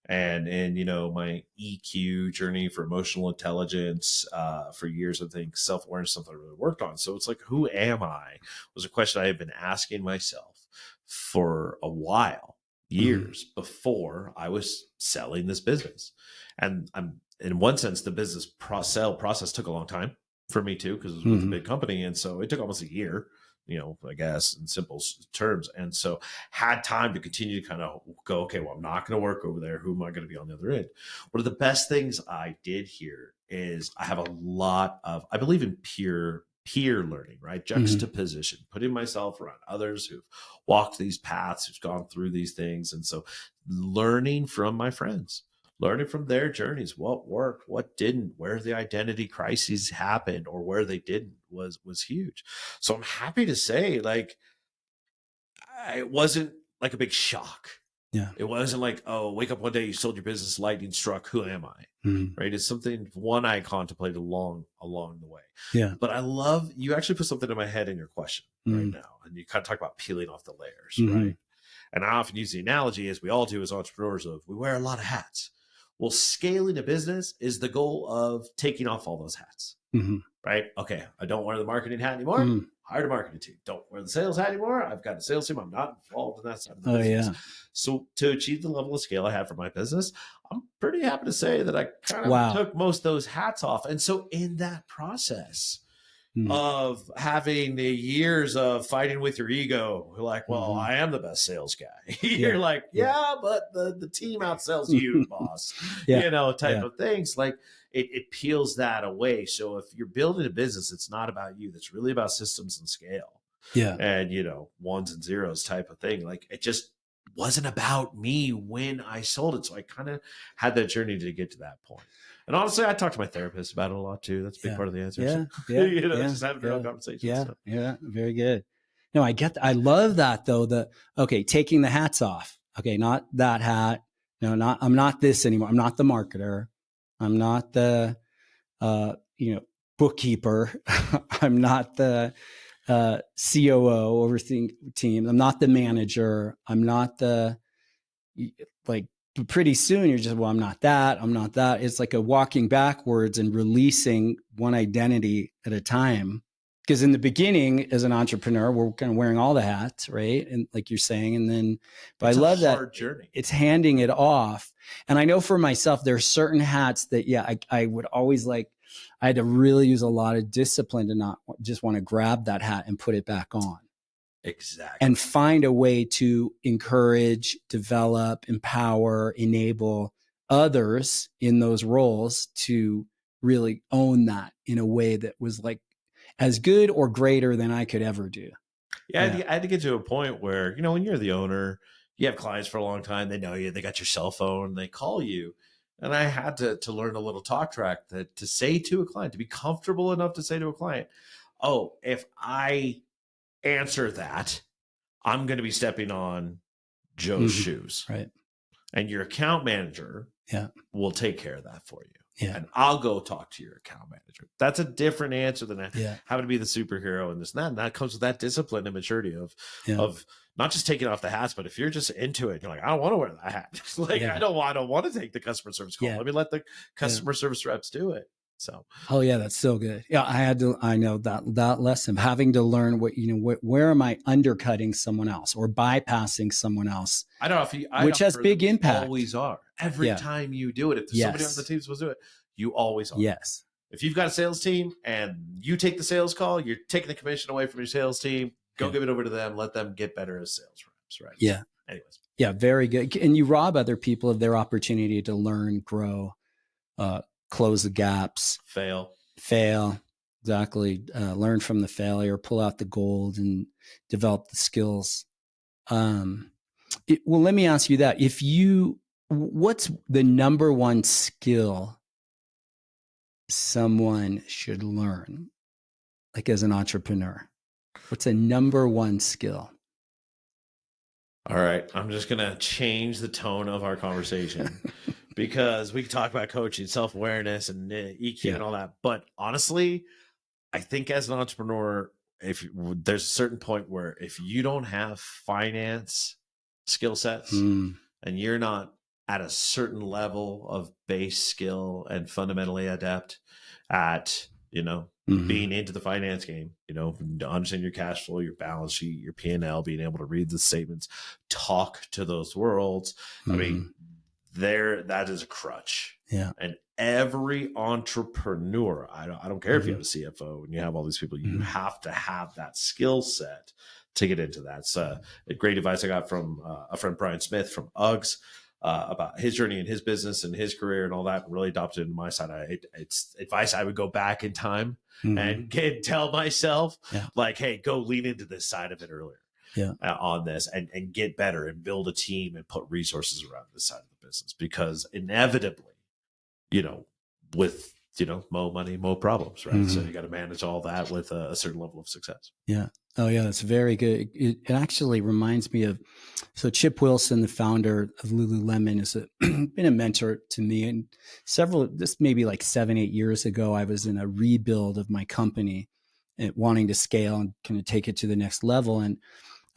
And you know, my EQ journey for emotional intelligence, for years, I think self-awareness is something I really worked on. So it's like, who am I? Was a question I had been asking myself for a while, years before I was selling this business. And I'm, in one sense, the business sale process took a long time for me too, because it was with a big company. And so it took almost a year I guess in simple terms. And so had time to continue to kind of go, okay, well, I'm not going to work over there. Who am I going to be on the other end? One of the best things I did here is I have a lot of, I believe in peer learning, right? Juxtaposition, putting myself around others who've walked these paths, who've gone through these things. And so learning from my friends, learning from their journeys, what worked, what didn't, where the identity crises happened or where they didn't was huge. So I'm happy to say, like, it wasn't like a big shock. Yeah. It wasn't like, oh, wake up one day, you sold your business, lightning struck. Who am I? Right. It's something I contemplated along the way. Yeah. But I love, you actually put something in my head in your question right now. And you kind of talk about peeling off the layers, right? And I often use the analogy, as we all do as entrepreneurs, of we wear a lot of hats. Well, scaling a business is the goal of taking off all those hats, right? Okay, I don't wear the marketing hat anymore. Hired a marketing team. Don't wear the sales hat anymore. I've got a sales team. I'm not involved in that side of the business. Yeah. So to achieve the level of scale I had for my business, I'm pretty happy to say that I kind of took most of those hats off. And so in that process of having the years of fighting with your ego, like, well, I am the best sales guy. You're like, but the team outsells you, boss. Type of things. Like it peels that away. So if you're building a business, it's not about you. That's really about systems and scale. Yeah. And ones and zeros type of thing. Like it just wasn't about me when I sold it. So I kind of had that journey to get to that point. And honestly, I talk to my therapist about it a lot too. That's a big part of the answer. Just having real conversations. Yeah. Very good. No, I get that. I love that though. Taking the hats off. Okay. Not that hat. No, I'm not this anymore. I'm not the marketer. I'm not the, bookkeeper. I'm not the, COO overseeing team. I'm not the manager. I'm not the, like, pretty soon you're just, well, I'm not that. I'm not that. It's like a walking backwards and releasing one identity at a time. Because in the beginning, as an entrepreneur, we're kind of wearing all the hats, right? And like you're saying, and then, but I love that journey. It's handing it off. And I know for myself, there are certain hats that, I would always I had to really use a lot of discipline to not just want to grab that hat and put it back on. Exactly. And find a way to encourage, develop, empower, enable others in those roles to really own that in a way that was like as good or greater than I could ever do. Yeah. I had to get to a point where, when you're the owner, you have clients for a long time. They know you, they got your cell phone, they call you. And I had to learn a little talk track to say to a client, to be comfortable enough to say to a client, oh, if I answer that, I'm going to be stepping on Joe's shoes. Right. And your account manager will take care of that for you. Yeah. And I'll go talk to your account manager. That's a different answer than having to be the superhero and this and that. And that comes with that discipline and maturity of not just taking off the hats, but if you're just into it, you're like, I don't want to wear that hat. I don't want to take the customer service call. Let me let the customer service reps do it. So, that's so good. Yeah. I know that lesson, having to learn where am I undercutting someone else or bypassing someone else? I don't know if which has big impact. Always are. Every time you do it, if somebody on the team is supposed to do it, you always are. Yes. If you've got a sales team and you take the sales call, you're taking the commission away from your sales team. Go give it over to them. Let them get better as sales reps, right? Yeah. Anyways. Yeah, very good. And you rob other people of their opportunity to learn, grow, close the gaps. Fail. Exactly. Learn from the failure, pull out the gold and develop the skills. Well, let me ask you that. What's the number one skill someone should learn, like as an entrepreneur? What's a number one skill? All right. I'm just going to change the tone of our conversation because we can talk about coaching, self-awareness and EQ and all that. But honestly, I think as an entrepreneur, there's a certain point where if you don't have finance skill sets and you're not at a certain level of base skill and fundamentally adept at, being into the finance game, understand your cash flow, your balance sheet, your P&L, being able to read the statements, talk to those worlds. I mean, that is a crutch. Yeah. And every entrepreneur, I don't care if you Mhm. have a CFO and you have all these people, you Mhm. have to have that skill set to get into that. It's a great advice I got from a friend, Brian Smith from Uggs, about his journey in his business and his career and all that. Really adopted into my side. It's advice I would go back in time Mhm. and tell myself, Yeah. like, hey, go lean into this side of it earlier. Yeah. On this and get better and build a team and put resources around this side of the business, because inevitably, with more money, more problems, right? So Mhm. you got to manage all that with a certain level of success. Yeah. Oh, yeah. That's very good. It actually reminds me of, so Chip Wilson, the founder of Lululemon, has been a mentor to me. And this maybe like 7-8 years ago, I was in a rebuild of my company and wanting to scale and kind of take it to the next level. And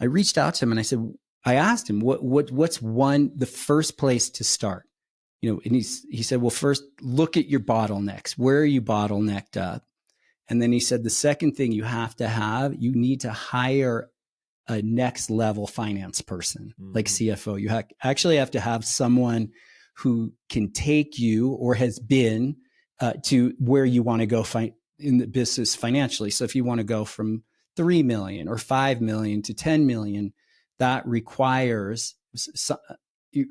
I reached out to him and I asked him, what's the first place to start? And he said, well, first look at your bottlenecks. Where are you bottlenecked up? And then he said, the second thing you you need to hire a next level finance person, like CFO. You actually have to have someone who can take you or has been to where you want to go in the business financially. So if you want to go from 3 million or 5 million to 10 million, that requires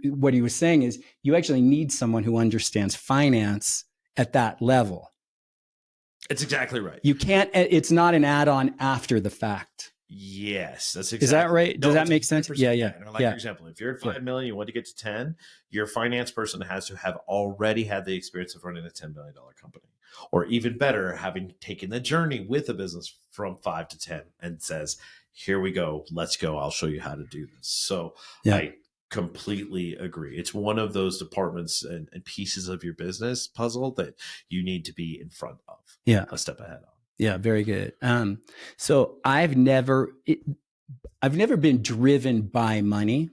what he was saying is you actually need someone who understands finance at that level. It's exactly right. You can't, it's not an add-on after the fact. Yes, that's exactly. Is that right? Does that make sense? Yeah. Like, for example, if you're at 5 million, you want to get to 10, your finance person has to have already had the experience of running a $10 million company, or even better, having taken the journey with a business from 5 to 10 and says, here we go, let's go. I'll show you how to do this. So I completely agree. It's one of those departments and pieces of your business puzzle that you need to be in front of, a step ahead of. Yeah, very good. So I've never been driven by money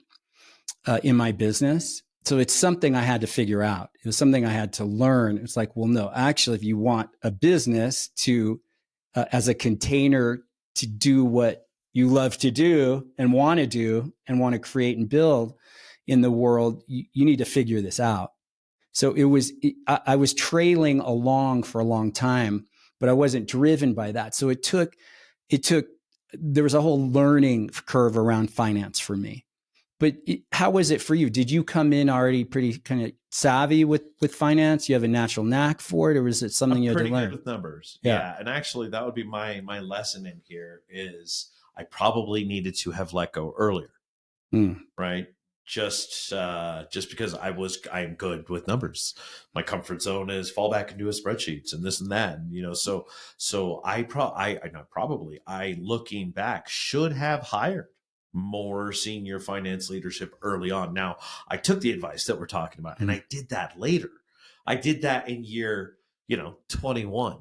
in my business. So it's something I had to figure out. It was something I had to learn. It's like, well, no, actually, if you want a business to, as a container to do what you love to do and want to create and build in the world, you need to figure this out. So I was trailing along for a long time, but I wasn't driven by that. So there was a whole learning curve around finance for me. But how was it for you? Did you come in already pretty kind of savvy with finance? You have a natural knack for it, or was it something you had to learn? I'm pretty good with numbers. Yeah. And actually, that would be my lesson in here is I probably needed to have let go earlier. Right. Just because I'm good with numbers. My comfort zone is fall back into a spreadsheets and this and that. And, so I looking back should have hired more senior finance leadership early on. Now, I took the advice that we're talking about and I did that later. I did that in year, 21,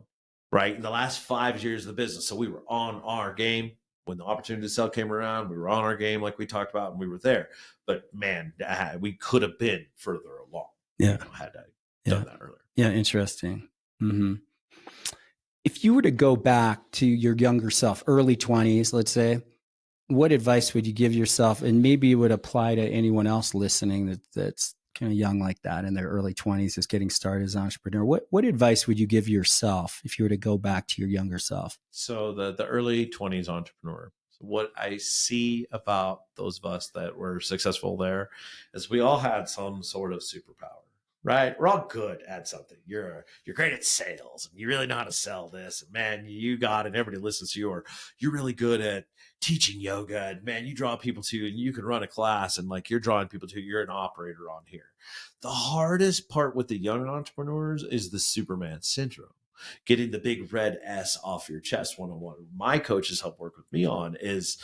right? In the last 5 years of the business. So we were on our game. When the opportunity to sell came around, we were on our game like we talked about and we were there. But man, we could have been further along. Yeah. Had I done that earlier. Yeah. Interesting. Mm-hmm. If you were to go back to your younger self, early 20s, let's say, what advice would you give yourself? And maybe it would apply to anyone else listening that's kind of young like that in their early 20s, is getting started as an entrepreneur. What advice would you give yourself if you were to go back to your younger self? So the early 20s entrepreneur, what I see about those of us that were successful there is we all had some sort of superpower, right? We're all good at something. You're great at sales and you really know how to sell this. And man, you got it. Everybody listens to you. Or you're really good at teaching yoga and man, you draw people to you and you can run a class and like you're drawing people to, you're an operator on here. The hardest part with the young entrepreneurs is the Superman syndrome. Getting the big red S off your chest. One-on-one. My coaches help work with me on is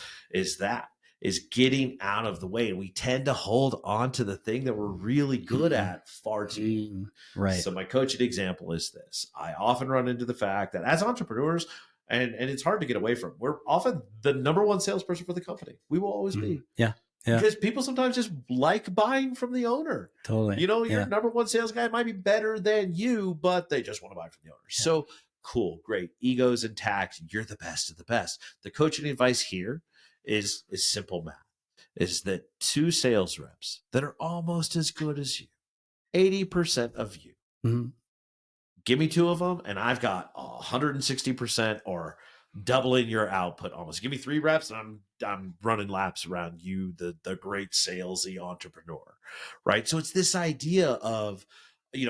getting out of the way. And we tend to hold on to the thing that we're really good at far too long. Right. So my coaching example is this. I often run into the fact that as entrepreneurs, and it's hard to get away from, we're often the number one salesperson for the company. We will always be. Yeah. Because people sometimes just like buying from the owner. Totally. Your number one sales guy might be better than you, but they just want to buy from the owner. Yeah. So cool, great. Ego's intact. You're the best of the best. The coaching advice here is simple math. Is that 2 sales reps that are almost as good as you, 80% of you, Mhm. Give me 2 of them, and I've got 160% or doubling your output almost. Give me 3 reps, and I'm running laps around you, the great salesy entrepreneur, right? So it's this idea of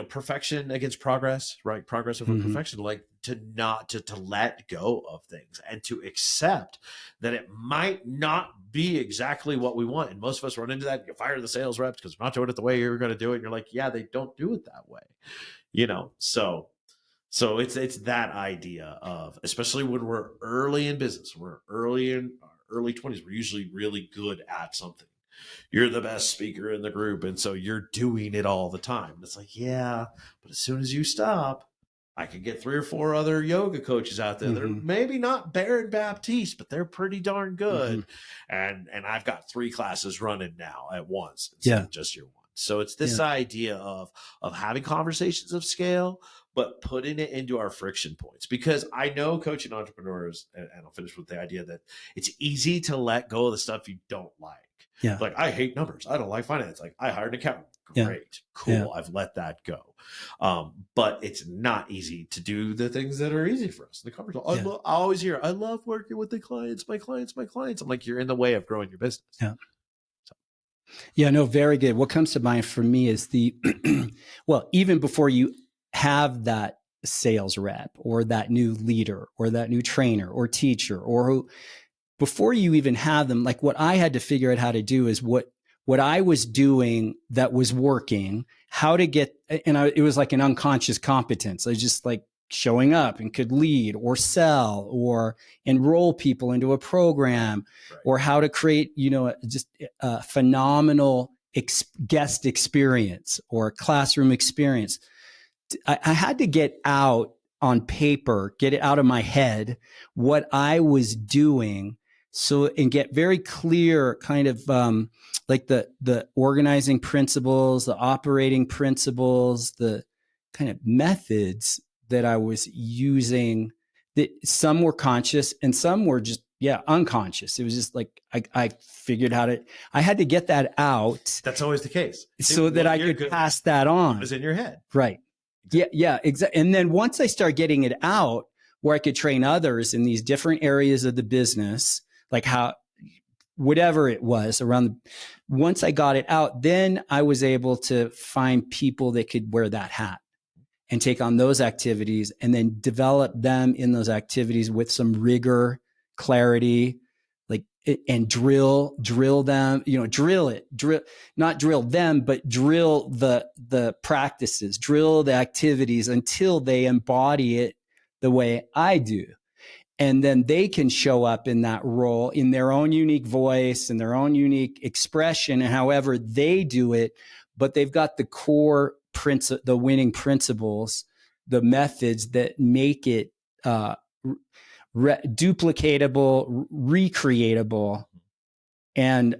perfection against progress, right? Progress over Mhm. perfection, like to not to let go of things and to accept that it might not be exactly what we want. And most of us run into that. You fire the sales reps because we're not doing it the way you're going to do it. And you're like, yeah, they don't do it that way, so it's that idea of, especially when we're early in business, we're early in our early 20s, we're usually really good at something. You're the best speaker in the group, and so you're doing it all the time. It's like, yeah, but as soon as you stop, I can get 3 or 4 other yoga coaches out there. They're Mhm. maybe not Baron Baptiste, but they're pretty darn Mhm. good. And I've got 3 classes running now at once instead Yeah. of just your one. So it's this Yeah. idea of having conversations of scale, but putting it into our friction points. Because I know coaching entrepreneurs, and I'll finish with the idea that it's easy to let go of the stuff you don't like. Yeah. Like, I hate numbers. I don't like finance. Like, I hired an accountant. Yeah. Great. Yeah. Cool. I've let that go. But it's not easy to do the things that are easy for us. The comfort zone. Yeah. I always hear, I love working with the clients, my clients, my clients. I'm like, you're in the way of growing your business. Yeah. Yeah, no, very good. What comes to mind for me is well, even before you have that sales rep or that new leader or that new trainer or teacher, or before you even have them, like what I had to figure out how to do is what I was doing that was working, how to get, and it was like an unconscious competence. I was just like showing up and could lead or sell or enroll people into a program, Right. or how to create, just a phenomenal guest experience or classroom experience. I had to get out on paper, get it out of my head, what I was doing. So, and get very clear kind of, like the organizing principles, the operating principles, the kind of methods that I was using, that some were conscious and some were just, unconscious. It was just like, I figured I had to get that out. That's always the case. So that I could pass that on. It was in your head. Right. Exactly. Yeah, exactly. And then once I start getting it out, where I could train others in these different areas of the business, like how, whatever it was once I got it out, then I was able to find people that could wear that hat and take on those activities, and then develop them in those activities with some rigor, clarity, like, and drill them, not drill them, but drill the practices, drill the activities until they embody it the way I do. And then they can show up in that role in their own unique voice and their own unique expression, and however they do it, but they've got the core the winning principles, the methods that make it duplicatable, recreatable, and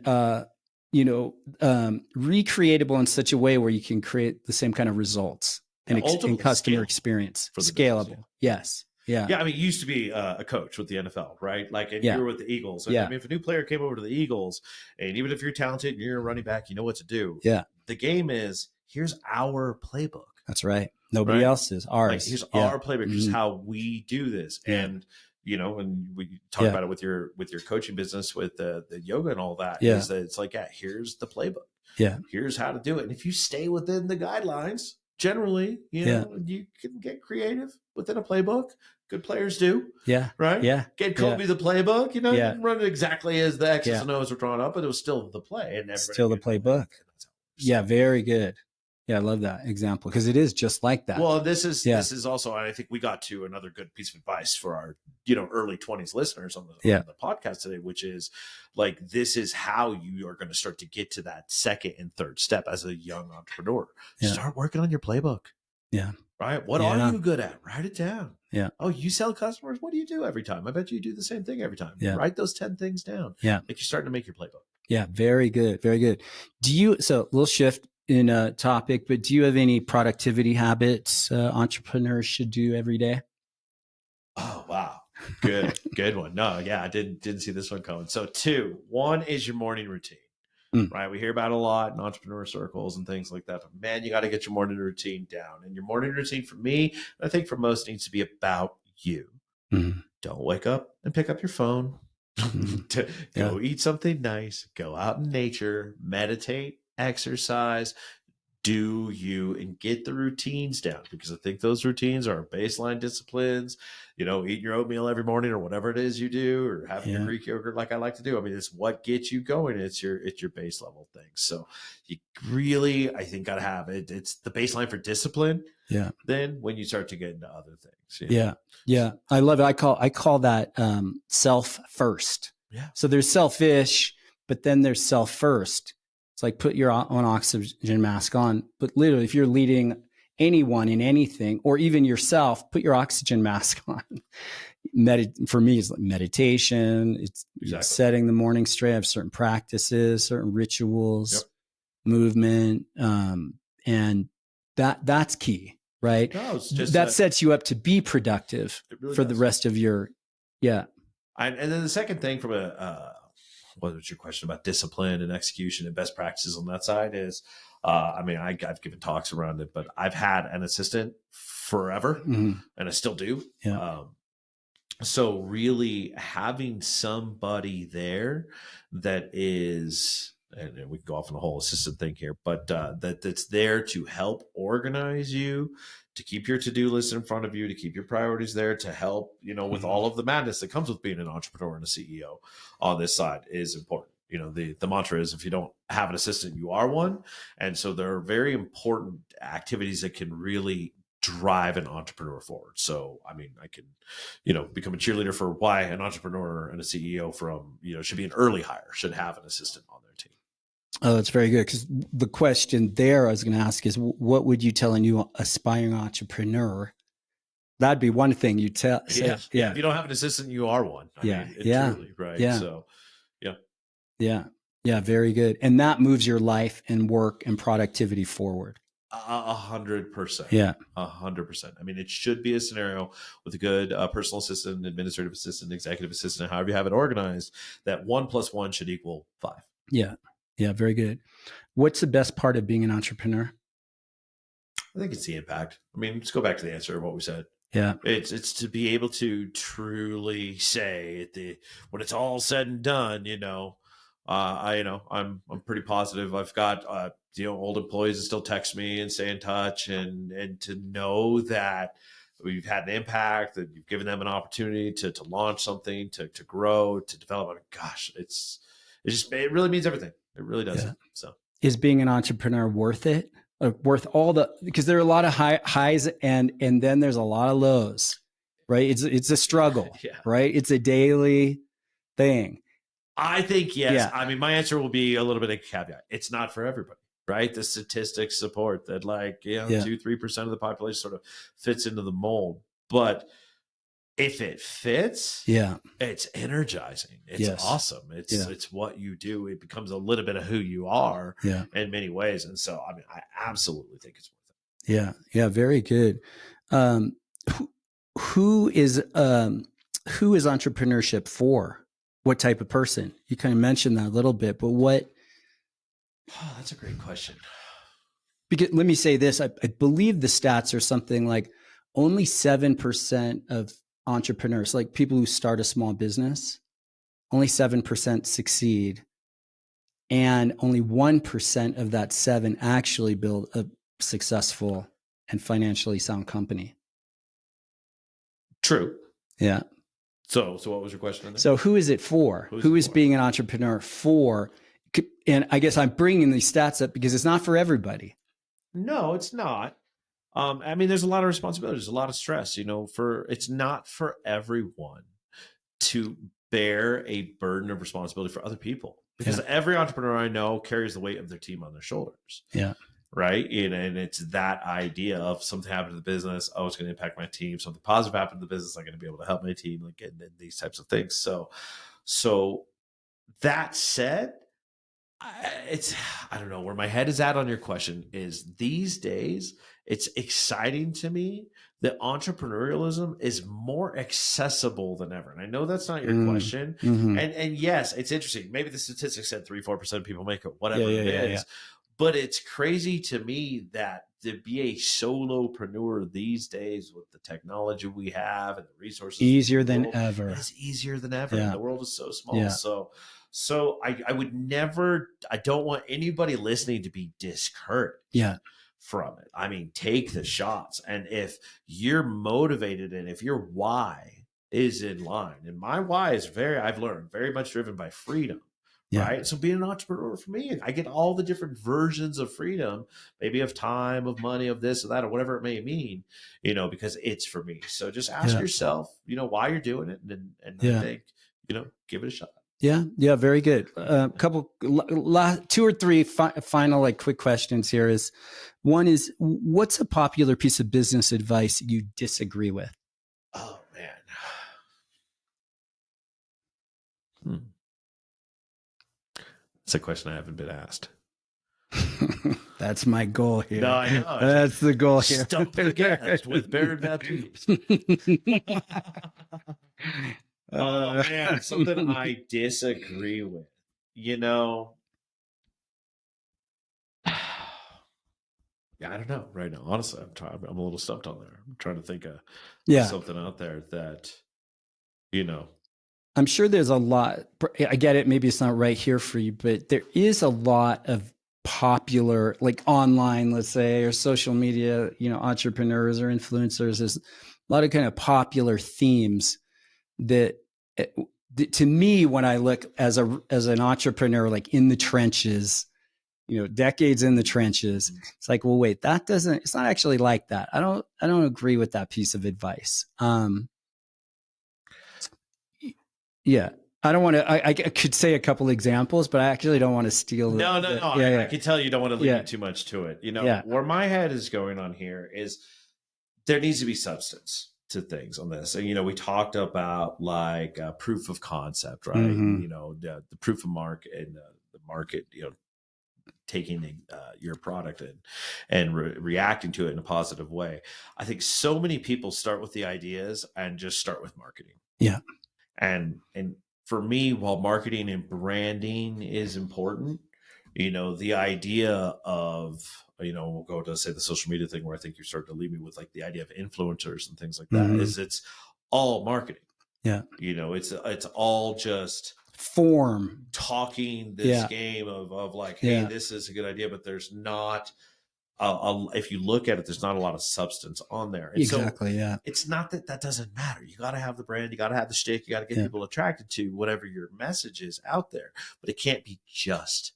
recreatable in such a way where you can create the same kind of results and customer experience. For the scalable business, yes. Yeah. Yeah. I mean, you used to be a coach with the NFL, right? Like, and you were with the Eagles. And yeah. I mean, if a new player came over to the Eagles, and even if you're talented and you're a running back, you know what to do. Yeah. The game is, here's our playbook. That's right. Nobody else's. Ours. Like, here's our playbook. Here's how we do this. Yeah. And, and we talk about it with your coaching business, with the yoga and all that, Yeah. is that it's like, here's the playbook. Yeah. Here's how to do it. And if you stay within the guidelines, generally, you can get creative within a playbook. Good players do. Yeah. Right? Yeah. Get Kobe the playbook. You didn't run it exactly as the X's Yeah. and O's were drawn up, but it was still the play. And still the playbook. Yeah, very good. Yeah, I love that example, because it is just like that. Well, this is also, and I think we got to another good piece of advice for our early 20s listeners on the podcast today, which is like, this is how you are going to start to get to that second and third step as a young entrepreneur. Yeah. Start working on your playbook. Yeah. Right. What are you good at? Write it down. Yeah. Oh, you sell customers. What do you do every time? I bet you do the same thing every time. Yeah. Write those 10 things down. Yeah. Like, you're starting to make your playbook. Yeah. Very good. Very good. So we'll shift in a topic, but do you have any productivity habits entrepreneurs should do every day? Oh, wow. Good one. No, yeah, I didn't see this one coming. So 2, 1 is your morning routine. Mm. right? We hear about it a lot in entrepreneur circles and things like that. But man, you got to get your morning routine down. And your morning routine for me, I think for most, needs to be about you. Mm. Don't wake up and pick up your phone. Mm. To Yeah. go eat something nice, go out in nature, meditate, exercise, do you, and get the routines down, because I think those routines are baseline disciplines. Eating your oatmeal every morning or whatever it is you do, or having your Yeah. Greek yogurt like I like to do. I mean, it's what gets you going. It's your base level thing. So you really, I think, gotta have it. It's the baseline for discipline. Yeah. Then when you start to get into other things. Yeah. Yeah. I love it. I call that self first. Yeah. So there's selfish, but then there's self first. It's like put your own oxygen mask on. But literally, if you're leading anyone in anything, or even yourself, put your oxygen mask on. For me, it's like meditation. It's Exactly. setting the morning straight. I have certain practices, certain rituals, Yep. movement, and that's key. Right. No, it's just that sets you up to be productive really for does. the rest of your, yeah. And then the second thing from what was your question about discipline and execution and best practices on that side is, I've given talks around it, but I've had an assistant forever, and I still do. Yeah. So really having somebody there that is, and we can go off on the whole assistant thing here, but that's there to help organize you, to keep your to-do list in front of you, to keep your priorities there, to help, with all of the madness that comes with being an entrepreneur and a CEO on this side is important. The mantra is, if you don't have an assistant, you are one. And so there are very important activities that can really drive an entrepreneur forward. So, I can, become a cheerleader for why an entrepreneur and a CEO should be an early hire, should have an assistant on their team. Oh, that's very good. Because the question there I was going to ask is, what would you tell a new aspiring entrepreneur? That'd be one thing you tell. Yeah. If you don't have an assistant, you are one. Truly, right? Yeah. So, yeah. Yeah. Yeah. Very good. And that moves your life and work and productivity forward. 100%. Yeah. 100%. It should be a scenario with a good personal assistant, administrative assistant, executive assistant, however you have it organized, that 1 + 1 should equal 5. Yeah. Yeah. Very good. What's the best part of being an entrepreneur? I think it's the impact. Let's go back to the answer of what we said. Yeah. It's to be able to truly say when it's all said and done, I'm pretty positive. I've got old employees that still text me and stay in touch, and to know that we've had an impact, that you've given them an opportunity to launch something, to grow, to develop. Gosh, it really means everything. It really does. Yeah. So, is being an entrepreneur worth it? Worth because there are a lot of highs and then there's a lot of lows, right? It's a struggle, yeah. Right? It's a daily thing. I think yes. Yeah. My answer will be a little bit of a caveat. It's not for everybody, right? The statistics support that, 2-3% of the population sort of fits into the mold. But if it fits, it's energizing. It's awesome. It's what you do. It becomes a little bit of who you are in many ways. And so, I absolutely think it's worth it. Yeah. Yeah. Very good. Who is entrepreneurship for? What type of person? You kind of mentioned that a little bit, but what? Oh, that's a great question. Because let me say this, I believe the stats are something like only 7% of entrepreneurs, like people who start a small business, only 7% succeed. And only 1% of that 7 actually build a successful and financially sound company. True. Yeah. So what was your question? So who is it for? Who is being an entrepreneur for? And I guess I'm bringing these stats up because it's not for everybody. No, it's not. There's a lot of responsibility. There's a lot of stress, it's not for everyone to bear a burden of responsibility for other people, because every entrepreneur I know carries the weight of their team on their shoulders. Yeah. Right. And it's that idea of something happened to the business. Oh, it's going to impact my team. Something positive happened to the business. I'm going to be able to help my team, and these types of things. So that said, I don't know where my head is at on your question. Is these days it's exciting to me that entrepreneurialism is more accessible than ever. And I know that's not your Mm, question. hmm. And yes, it's interesting. Maybe the statistics said 3-4% of people make it, Yeah, whatever yeah, it yeah, yeah. is. But it's crazy to me that to be a solopreneur these days with the technology we have and the resources in Easier the than world, it ever. is easier than ever. And Yeah, the world is so small. yeah, So I would never, I don't want anybody listening to be discouraged yeah, from it. I mean, take the shots. And if you're motivated and if your why is in line, and my why is I've learned, very much driven by freedom. yeah, Right. So being an entrepreneur for me, I get all the different versions of freedom, maybe of time, of money, of this or that, or whatever it may mean, because it's for me. So just ask yeah, yourself, why you're doing it. And I yeah. think, give it a shot. Yeah, yeah, very good. Couple, two or three final, like, quick questions here. Is one is, what's a popular piece of business advice you disagree with? Oh man. Hmm. It's a question I haven't been asked. That's my goal here. No, I know. That's the goal here. Stump the guest with Baron Baptiste. Oh man, something I disagree with. Yeah, I don't know right now. Honestly, I'm a little stumped on there. I'm trying to think of Yeah, something out there that I'm sure there's a lot. I get it. Maybe it's not right here for you, but there is a lot of popular, like, online, let's say, or social media, entrepreneurs or influencers. There's a lot of kind of popular themes that, to me, when I look as an entrepreneur, like, in the trenches, decades in the trenches, it's like, well, wait, it's not actually like that. I don't agree with that piece of advice. Yeah. I don't want to, I could say a couple examples, but I actually don't want to steal. No. Yeah, I can tell you don't want to leave too much to it. Yeah. Where my head is going on here is there needs to be substance to things on this. And, we talked about like proof of concept, right? Mhm. The proof of market and the market, taking your product and reacting to it in a positive way. I think so many people start with the ideas and just start with marketing. Yeah. And for me, while marketing and branding is important, the idea of, we'll go to, say, the social media thing where I think you're starting to leave me with, like, the idea of influencers and things like that, Mhm. is it's all marketing. Yeah. It's all just Form. talking this game of like, hey, this is a good idea, but there's not if you look at it, there's not a lot of substance on there. And Exactly. so Yeah. it's not that doesn't matter. You got to have the brand, you got to have the shtick, you got to get people attracted to whatever your message is out there, but it can't be just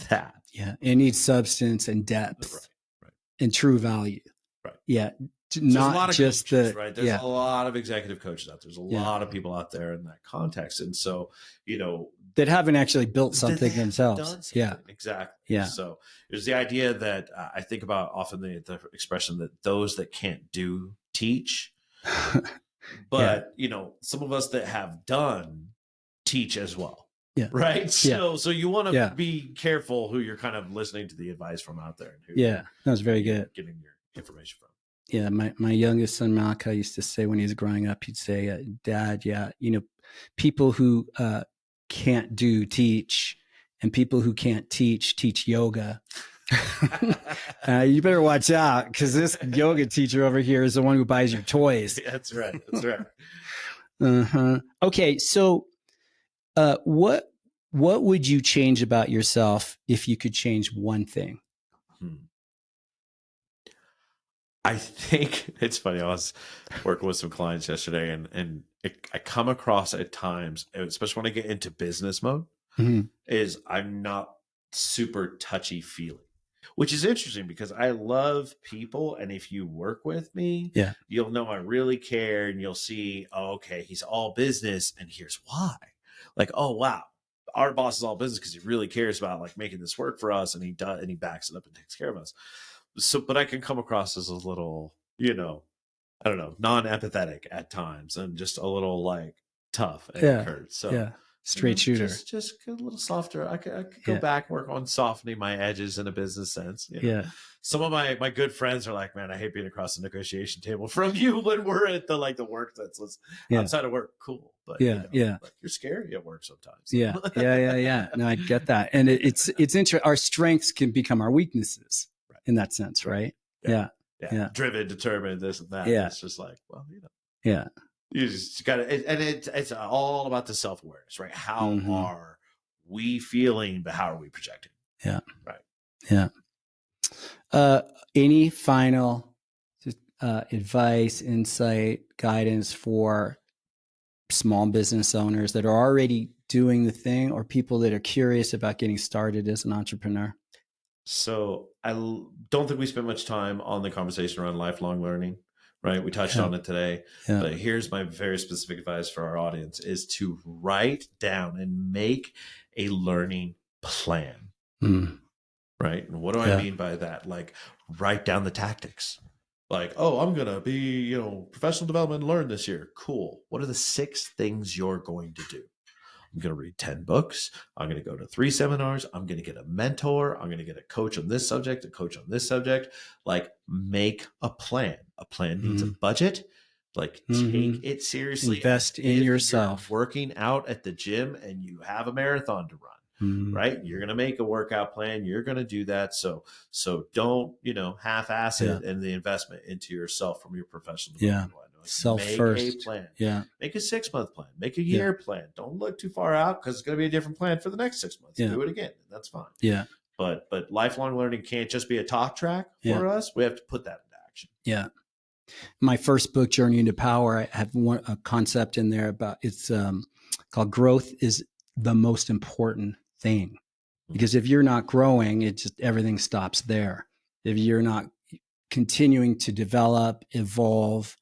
that. Yeah. It needs substance and depth, right. and true value. Right. Yeah. So not there's a lot of just coaches, right? There's yeah. a lot of executive coaches out there. There's a lot of people out there in that context. And so, that haven't actually built something themselves. Done something. Yeah. Exactly. Yeah. So there's the idea that I think about often the expression that those that can't do teach. But, some of us that have done teach as well. Yeah. Right. So you want to be careful who you're kind of listening to the advice from out there. And who that was very good. Getting your information from. Yeah, my youngest son Malka used to say when he was growing up, he'd say, "Dad, people who can't do teach, and people who can't teach yoga. You better watch out, because this yoga teacher over here is the one who buys your toys." That's right. That's right. Uh-huh. Okay, so what would you change about yourself if you could change one thing? I think it's funny. I was working with some clients yesterday, and I come across at times, especially when I get into business mode, is I'm not super touchy feely, which is interesting because I love people. And if you work with me, you'll know I really care, and you'll see, oh, okay, he's all business. And here's why. Like, oh, wow, our boss is all business because he really cares about, like, making this work for us. And he does, and he backs it up and takes care of us. So, but I can come across as a little, I don't know, non-empathetic at times, and just a little, like, tough and curt. So straight shooter. Just a little softer. I could go back and work on softening my edges in a business sense. Some of my good friends are like, man, I hate being across the negotiation table from you when we're at the work that's outside of work. Cool. But you're scary at work sometimes. Yeah. No, I get that. And it's interesting. Our strengths can become our weaknesses in that sense, right? Yeah. Driven, determined, this and that. Yeah. It's just like, well, Yeah. You just got to, and it's all about the self-awareness, right? How are we feeling, but how are we projecting? Yeah. Right. Yeah. Any final advice, insight, guidance for small business owners that are already doing the thing, or people that are curious about getting started as an entrepreneur? So I don't think we spent much time on the conversation around lifelong learning, right? We touched on it today, but here's my very specific advice for our audience is to write down and make a learning plan, right? And what do I mean by that? Like write down the tactics. Like, oh, I'm going to be, professional development and learn this year. Cool. What are the 6 things you're going to do? I'm going to read 10 books. I'm going to go to 3 seminars. I'm going to get a mentor. I'm going to get a coach on this subject, a coach on this subject. Like make a plan. A plan needs a budget. Like take it seriously. Invest in yourself. You're working out at the gym and you have a marathon to run, right? You're going to make a workout plan. You're going to do that. So don't, half-ass it and the investment into yourself from your professional development. Self first. Make a plan. Yeah. Make a 6-month plan. Make a year plan. Don't look too far out because it's going to be a different plan for the next 6 months. Do it again. That's fine. Yeah. But lifelong learning can't just be a talk track for us. We have to put that into action. Yeah. My first book, Journey into Power, I have a concept in there about it's called growth is the most important thing. Because if you're not growing, everything stops there. If you're not continuing to develop, evolve,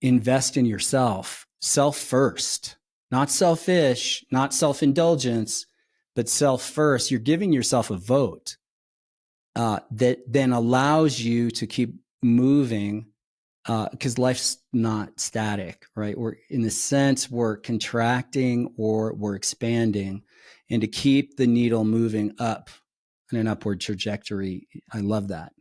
invest in yourself, self first, not selfish, not self-indulgence, but self first. You're giving yourself a vote that then allows you to keep moving because life's not static, right? We're contracting or we're expanding, and to keep the needle moving up in an upward trajectory. I love that.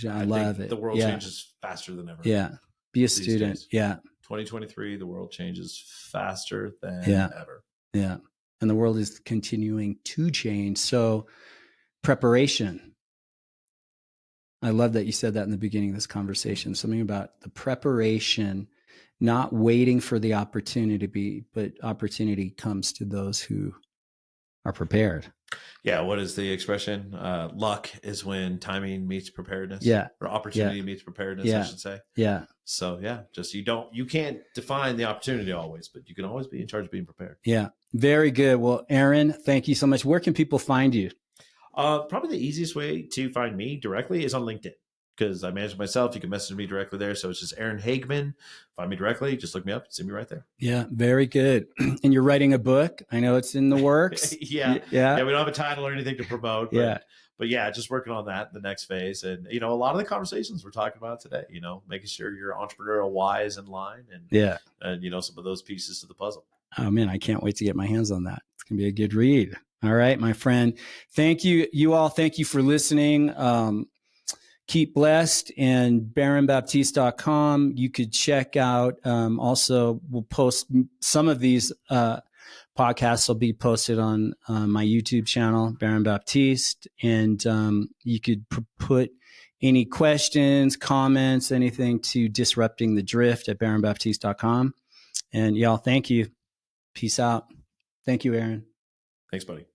I love it. The world changes faster than ever. Yeah. Be a student. Days. Yeah. 2023, the world changes faster than ever. Yeah. And the world is continuing to change. So preparation. I love that you said that in the beginning of this conversation, something about the preparation, not waiting for the opportunity, but opportunity comes to those who are prepared. Yeah. What is the expression? Luck is when timing meets preparedness. Yeah. Or opportunity meets preparedness, I should say. Yeah. So just you can't define the opportunity always, but you can always be in charge of being prepared. Yeah. Very good. Well, Aaron, thank you so much. Where can people find you? Probably the easiest way to find me directly is on LinkedIn because I manage it myself. You can message me directly there. So it's just Aaron Hagman. Find me directly. Just look me up. See me right there. Yeah. Very good. And you're writing a book. I know it's in the works. Yeah. We don't have a title or anything to promote. But just working on that, the next phase. And, a lot of the conversations we're talking about today, making sure your entrepreneurial why is in line and some of those pieces to the puzzle. Oh man, I can't wait to get my hands on that. It's going to be a good read. All right, my friend. Thank you. You all, thank you for listening. Keep blessed, and BaronBaptiste.com. You could check out, also we'll post some of these, podcasts will be posted on my YouTube channel, Baron Baptiste. And you could put any questions, comments, anything to Disrupting the Drift at BaronBaptiste.com. And y'all, thank you. Peace out. Thank you, Aaron. Thanks, buddy.